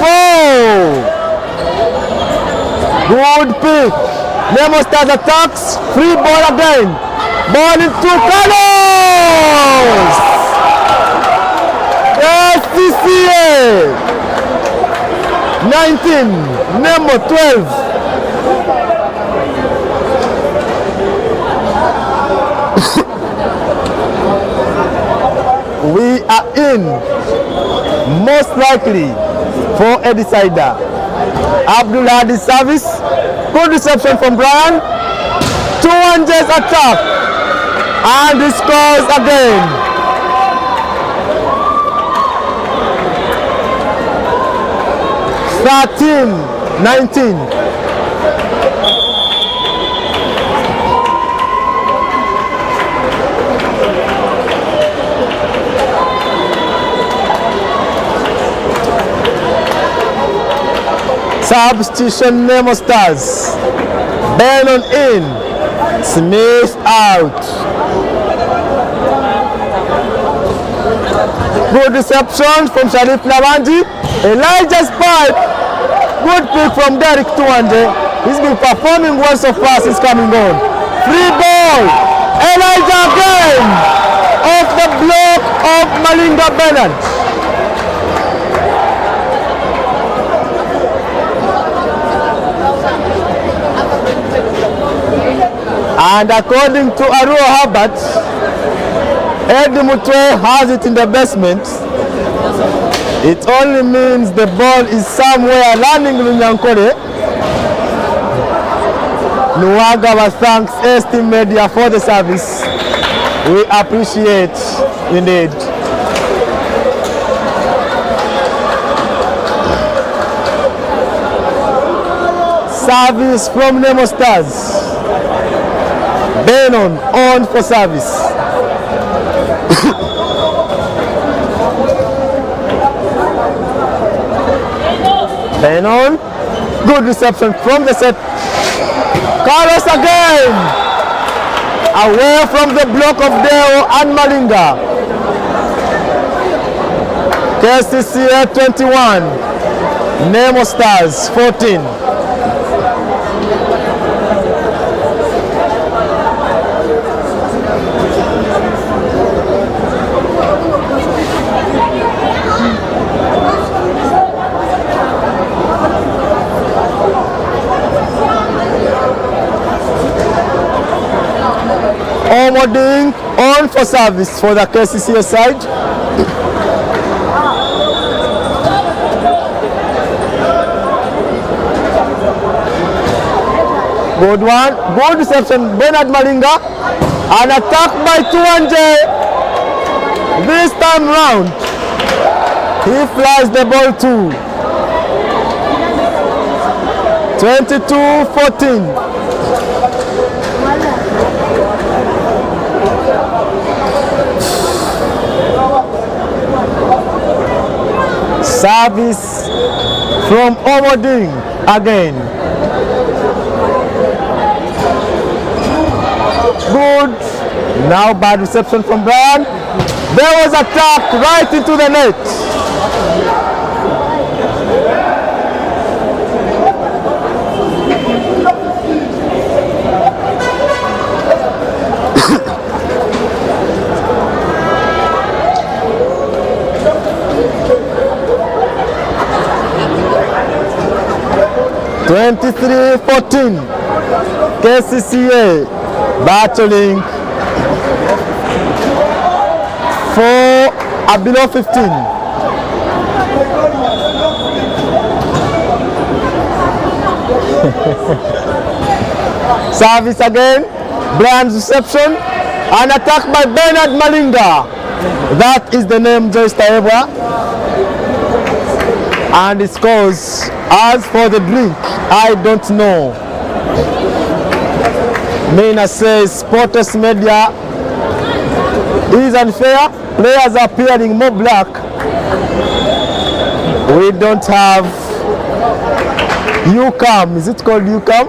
Good pick. Nemo Stars attacks. Free ball again. Ball in 2. Carlos! Kcca 19. Nemo 12. We are in, most likely, for a decider. Abdullah the service. Good reception from Brian. 200 attack. And he scores again. (13-19). Substitution Nemo Stars. Bannon in. Smith out. Good reception from Sharif Lawanji. Elijah's pipe. Good pick from Derek Tuande. He's been performing well so far since coming on. Free ball. Elijah again. Off the block of Malinga Bernard. And according to Arua Herbert, Eddie Mutwe has it in the basement. It only means the ball is somewhere running Lunyankore. Nuwagawa thanks ST Media for the service. We appreciate indeed. Service from Nemo Stars. Bannon on for service. Bannon, good reception from the set. Carlos again. Away from the block of Deo and Malinga. Kcca 21. Nemo Stars 14. Omoding on for service for the Kcca side. Good one. Good reception. Bernard Malinga. An attack by Tuanje. This time round, he flies the ball too. 22-14. Service from Omoding again. Good. Now bad reception from Brian. There was attack right into the net. (23-14). Kcca battling for a below 15. Service again. Brian's reception. An attack by Bernard Malinga. That is the name Joyce Taebwa. And it scores. As for the drink, I don't know. Maina says Sports Media is unfair. Players are appearing more black. We don't have UCAM, is it called UCAM?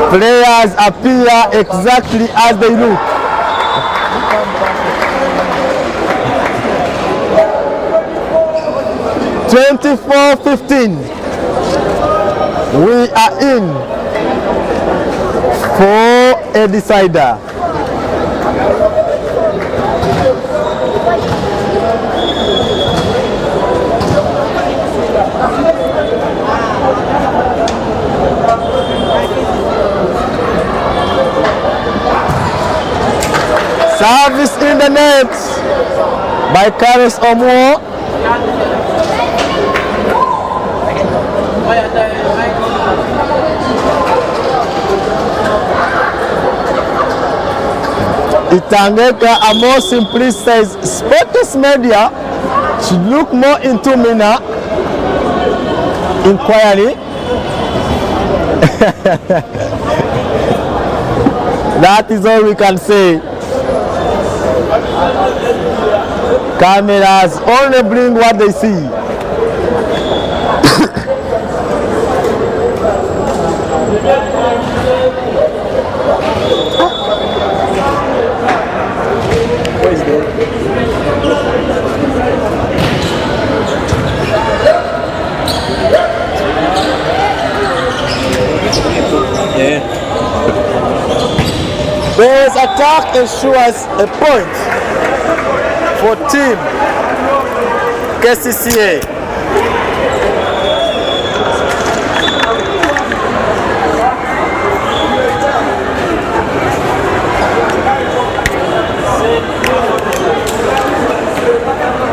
Players appear exactly as they look. (24-15). We are in for a decider. Service in the net by Karis Omo. Itangeka, a more simplistic says Sports Media should look more into Mina inquiry. That is all we can say. Cameras only bring what they see. What is that? Yeah. Bears attack ensures a point for team Kcca.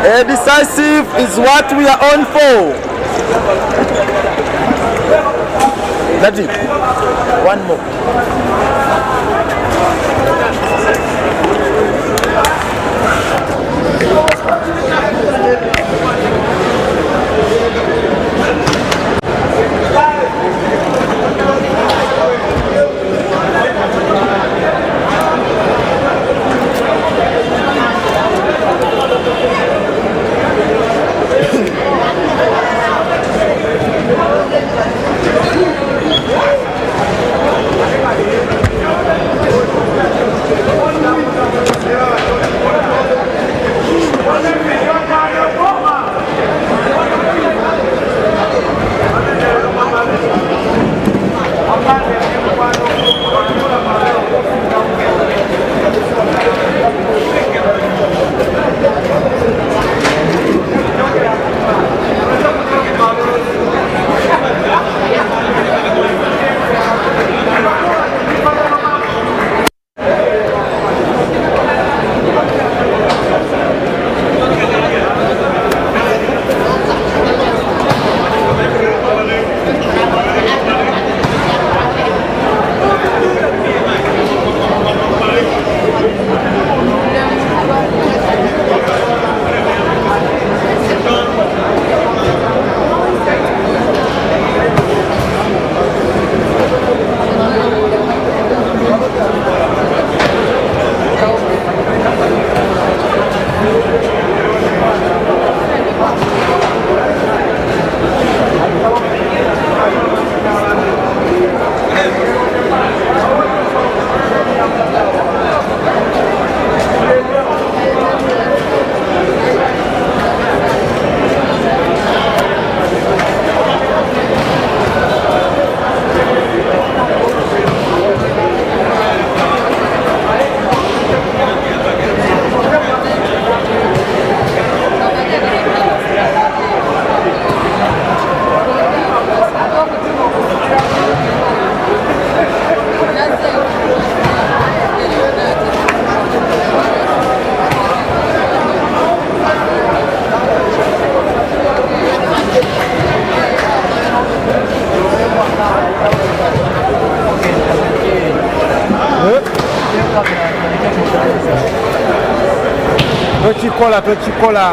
A decisive is what we are on for. That's it. One more. Kcca.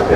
We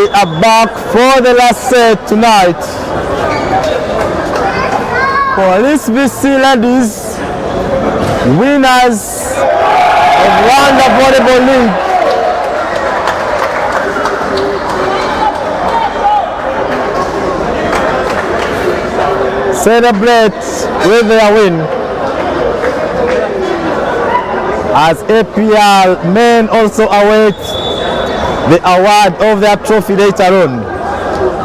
are back for the last set tonight. Police VC ladies, winners of Rwanda Volleyball League. Celebrate with their win. As APL men also await the award of their trophy later on.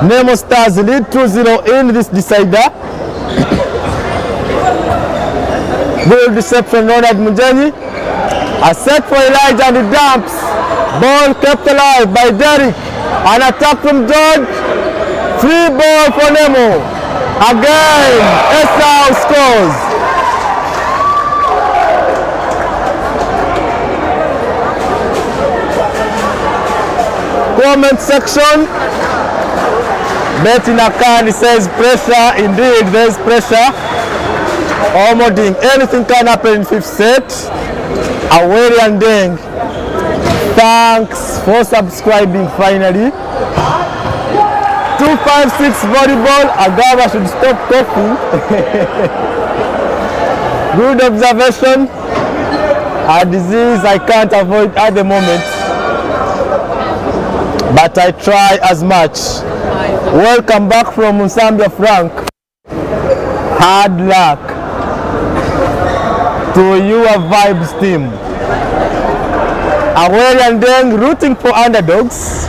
Nemo Stars lead 2-0 in this decider. Good reception, Ronald Mujenyi. A set for Elijah and the dumps. Ball kept alive by Derek. An attack from George. Free ball for Nemo. Again, Esau scores. Comment section. Betty Nakani says pressure. Indeed, there is pressure. Almost anything can happen in fifth set. Aweri and Deng, thanks for subscribing finally. 256 volleyball. Agava should stop talking. Good observation. A disease I can't avoid at the moment, but I try as much. Welcome back from Musambia, Frank. Hard luck to your vibes team. Aweri and Deng rooting for underdogs.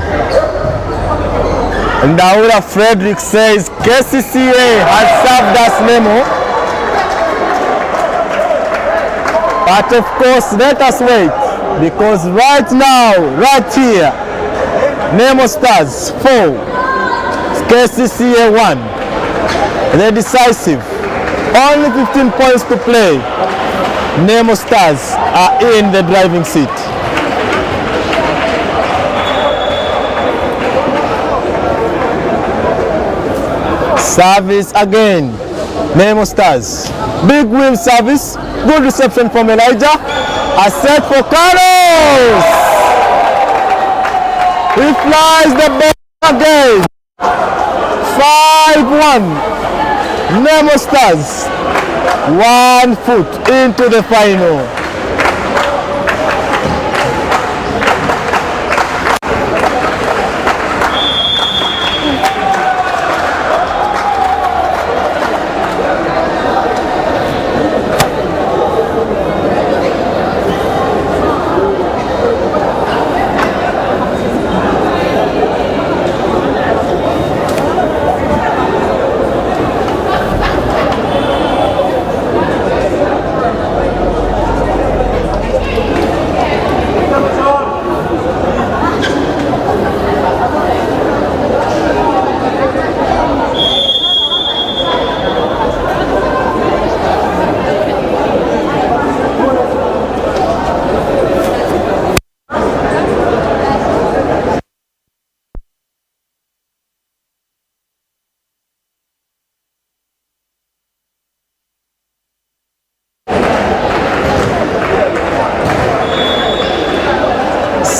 And Aura Frederick says Kcca has served us Nemo. But of course, let us wait, because right now, right here, Nemo Stars 4, Kcca 1. The decisive. Only 15 points to play. Nemo Stars are in the driving seat. Service again. Nemo Stars. Big win service. Good reception from Elijah. A set for Carlos. He flies the ball again. 5-1. Nemo Stars. 1 foot into the final.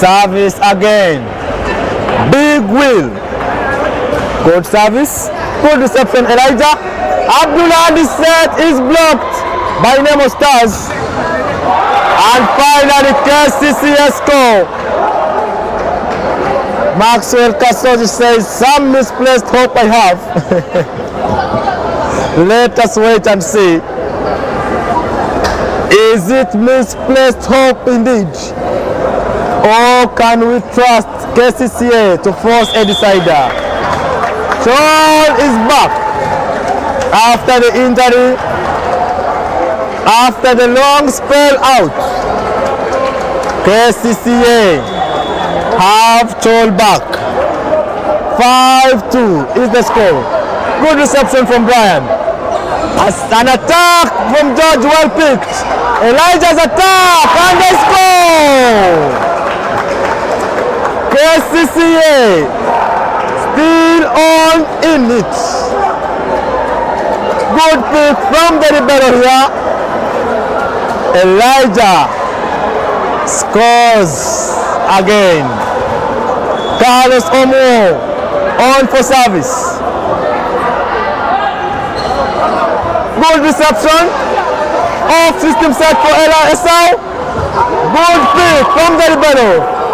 Service again. Big wheel. Good service. Good reception, Elijah. Abdullah, the set is blocked by Nemo Stars. And finally, Kcca score. Maxwell Kasoji says, some misplaced hope I have. Let us wait and see. Is it misplaced hope indeed? Or can we trust Kcca to force a decider? Troll is back after the injury, after the long spell out. Kcca have Troll back. 5-2 is the score. Good reception from Brian. An attack from George, well picked. Elijah's attack and they score! Kcca still on in it. Good pick from the libero here. Elijah scores again. Carlos Omo on for service. Good reception. Off system set for Ella Esau. Good pick from the libero.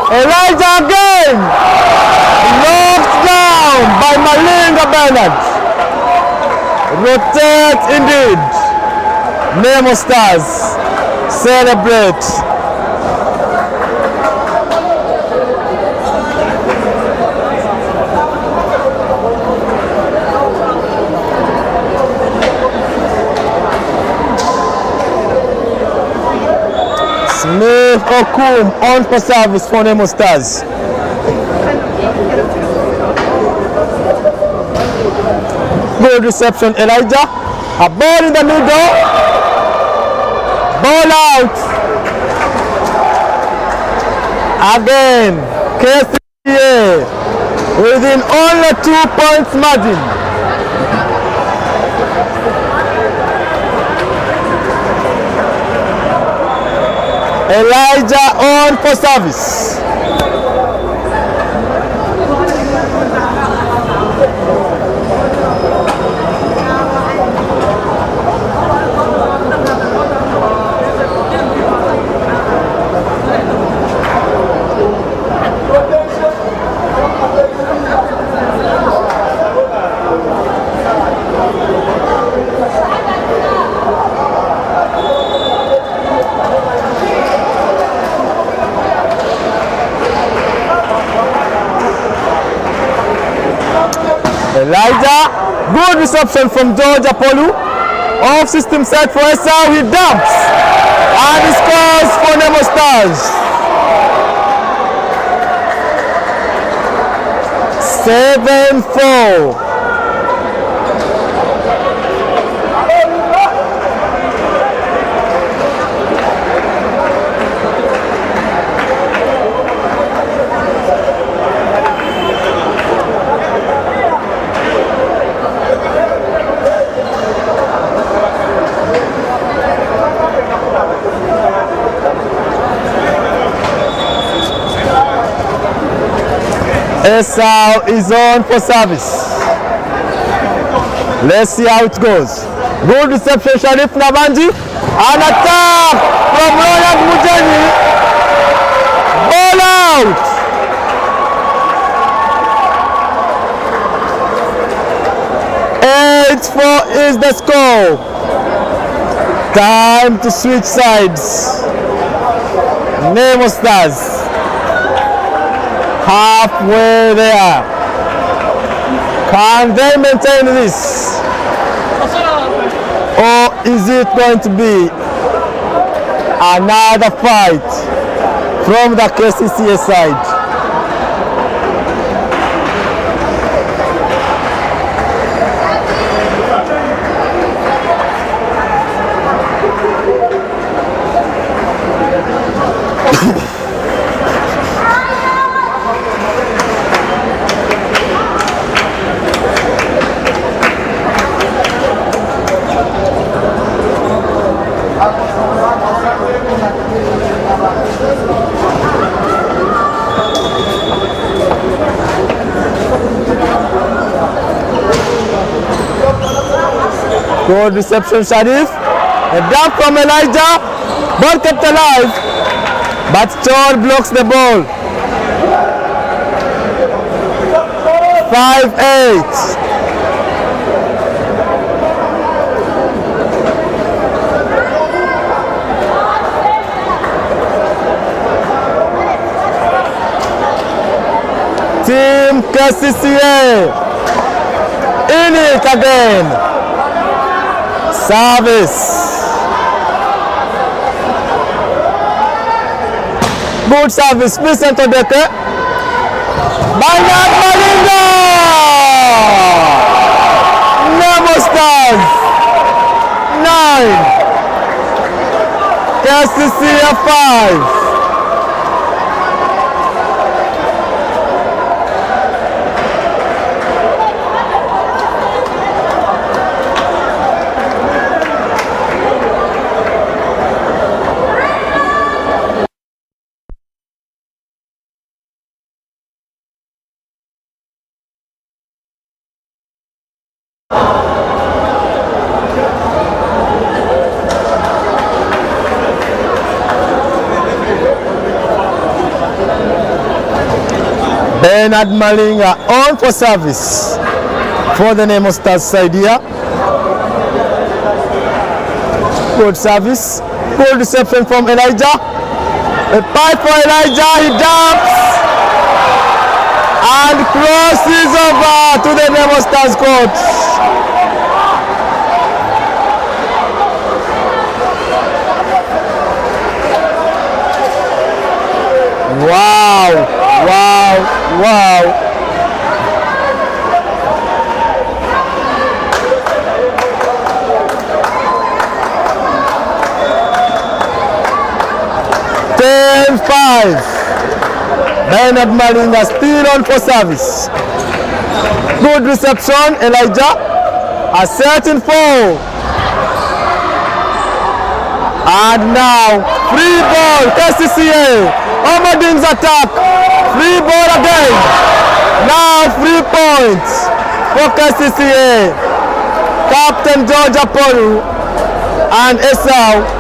Elijah again. Knocked down by Malinga Bernard. Rotate indeed. Nemo Stars celebrate. Smith Okum on for service for Nemo Stars. Good reception, Elijah. A ball in the middle. Ball out. Again, Kcca within only 2 points margin. Elijah on for service. Elijah, good reception from George Apollo. Off system set for Esau, he dumps. And he scores for Nemo Stars. 7-4. Esau is on for service. Let's see how it goes. Good reception, Sharif Nabanji. An attack from Ronald Mujeni. Ball out. Four is the score. Time to switch sides. Nemo Stars halfway there. Can they maintain this? Or is it going to be another fight from the Kcca side? Good reception, Sharif. A dump from Elijah. Ball kept alive, but Chol blocks the ball. 5-8. Team Kcca in it again. Service. Good service. Vincent Odeke. Bernard Malinga. Nemo Stars 9. Kcca 5. Bernard Malinga on for service for the Nemo Stars side here. Good service, good reception from Elijah. A pipe for Elijah, he dumps and crosses over to the Nemo Stars court. Wow, wow, wow. Bernard Malinga still on for service. Good reception, Elijah. A certain foul. And now, free ball, Kcca. Omading's attack. Free ball again. Now, free points for Kcca. Captain George Apollo and Esau.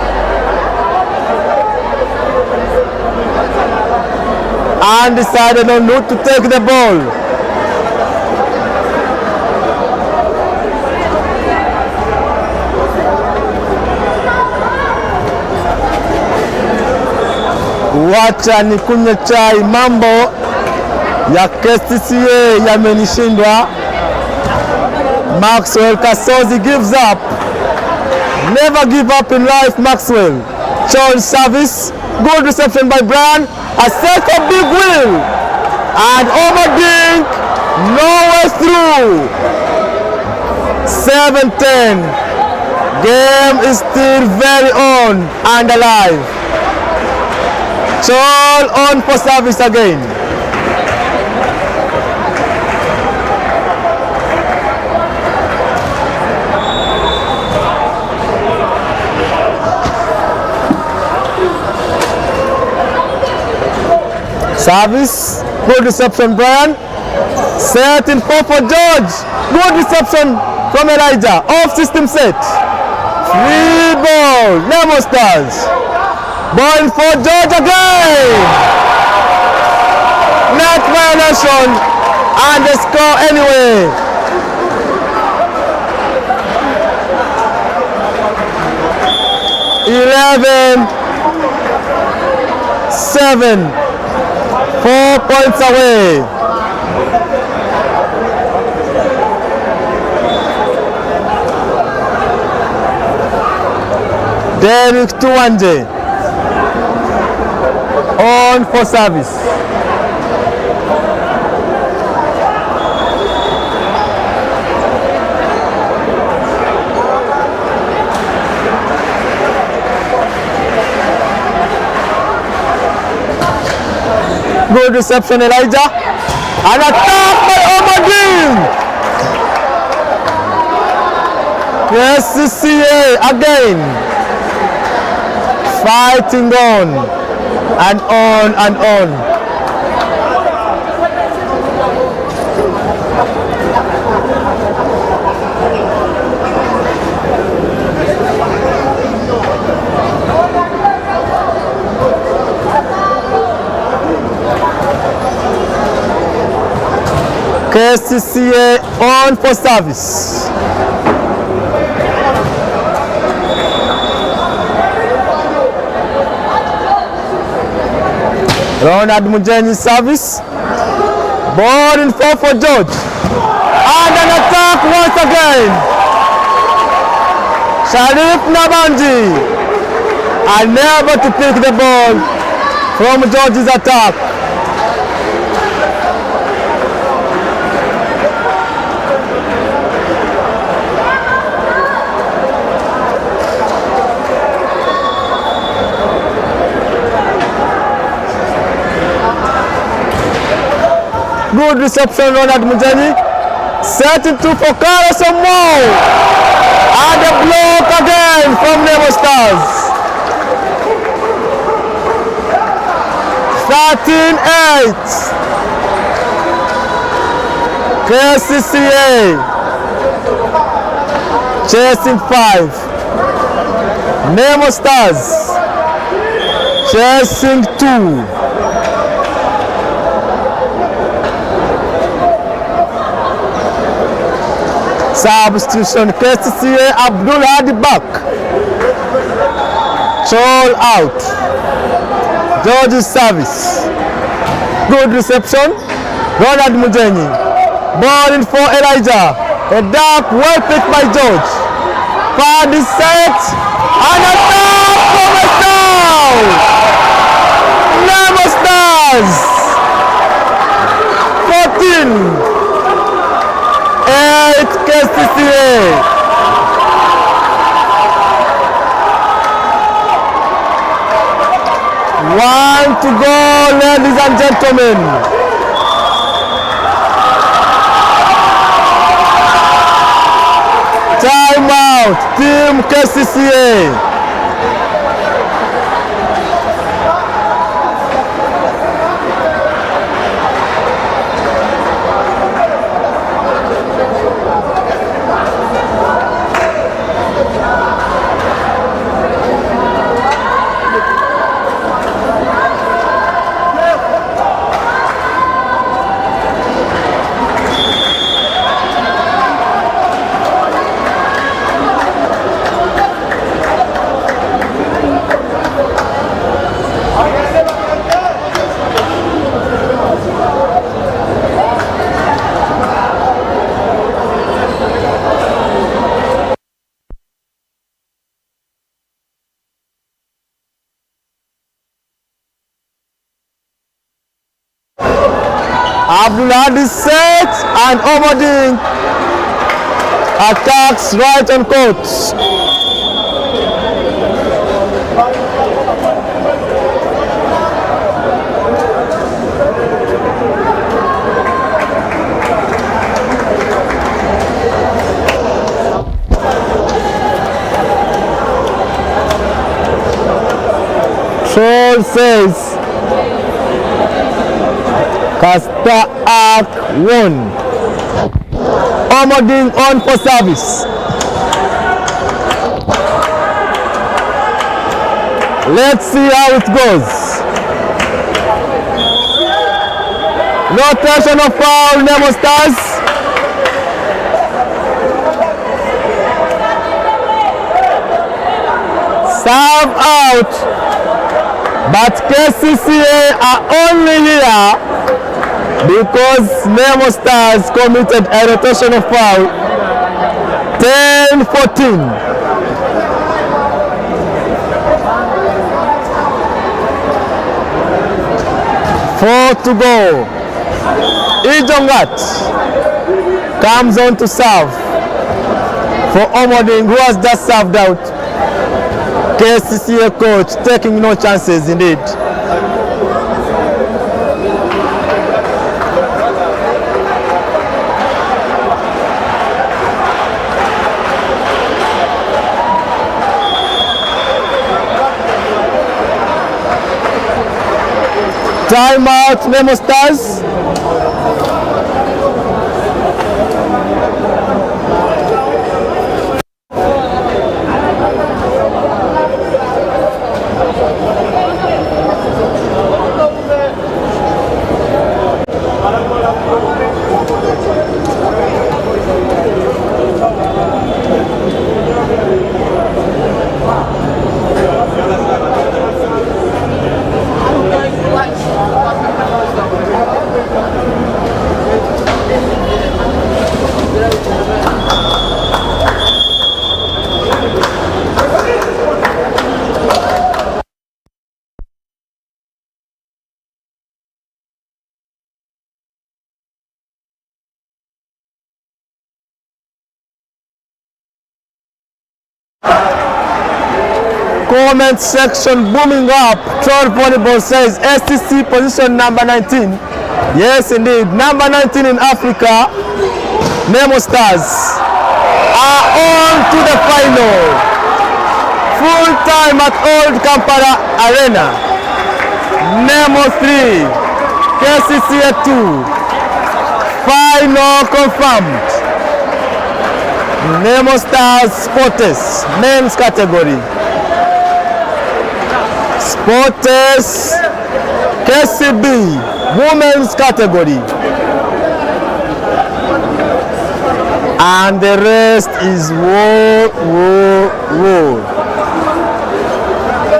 And decided not to take the ball. Wacha nikunywe chai, mambo ya Kcca yamenishindwa. Maxwell Kasozi gives up. Never give up in life, Maxwell. Chol service, good reception by Brian. A second big wheel, and Omading, no way through. 7-10. Game is still very on and alive. Chol on for service again. Service, good reception Brian. Setting for George. Good reception from Elijah. Off system set. Free ball, Nemo Stars. Ball for George again. Net violation and the score anyway. (11-7). 4 points away. Derek Tuwanje on for service. Good reception, Elijah. An attack by Omading. Kcca again. Fighting on and on and on. Kcca on for service. Ronald Mujenyi service. Ball in 4 for George. And an attack once again. Sharif Nabanji unable to pick the ball from George's attack. Good reception, Ronald Mujenyi. Setting to for Carlos Mo. And a block again from Nemo Stars. 13-8. Kcca chasing 5. Nemo Stars chasing 2. Substitution, Kcca, Abdul Hadi back. Chol out. George's service. Good reception. Ronald Mujenyi. Ball in for Elijah. A dark, well picked by George. Pad is set. And a tap from a star. Nemo Stars. 14. 8 Kcca. One to go, ladies and gentlemen. Time out, Team Kcca. Abdullah is set and Omoding attacks right on court. Troll says Kcca won. Omoding on for service. Let's see how it goes. No tension of foul, Nemo Stars. Serve out. But Kcca are only here because Nemo Stars committed a rotational foul. 10-14. Four to go. Ijongat comes on to serve for Omoding, who has just served out. Kcca coach taking no chances indeed. Time out, Nemo Stars. Comment section booming up. Troll Volleyball says STC position number 19. Yes, indeed. Number 19 in Africa. Nemo Stars are on to the final. Full time at Old Kampala Arena. Nemo 3, Kcca 2. Final confirmed. Nemo Stars Sports men's category. Sports KCB women's category. And the rest is war.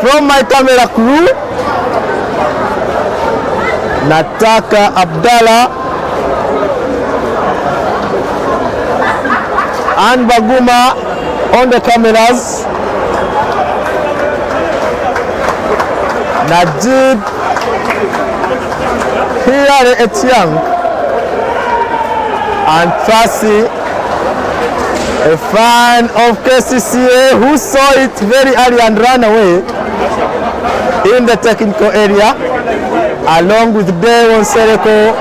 From my camera crew, Nataka Abdallah and Baguma on the cameras. Najib here Etiang and Tracy, a fan of Kcca who saw it very early and ran away in the technical area, along with Devon, Sereko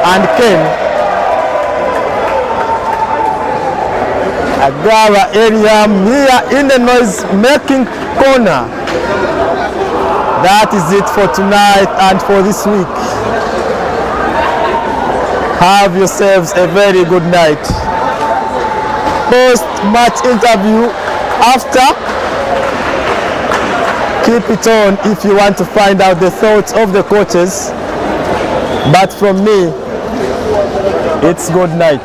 and Ken. Agara area here in the noise making corner. That is it for tonight and for this week. Have yourselves a very good night. Post-match interview after. Keep it on if you want to find out the thoughts of the coaches. But from me, it's good night.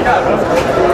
Yeah.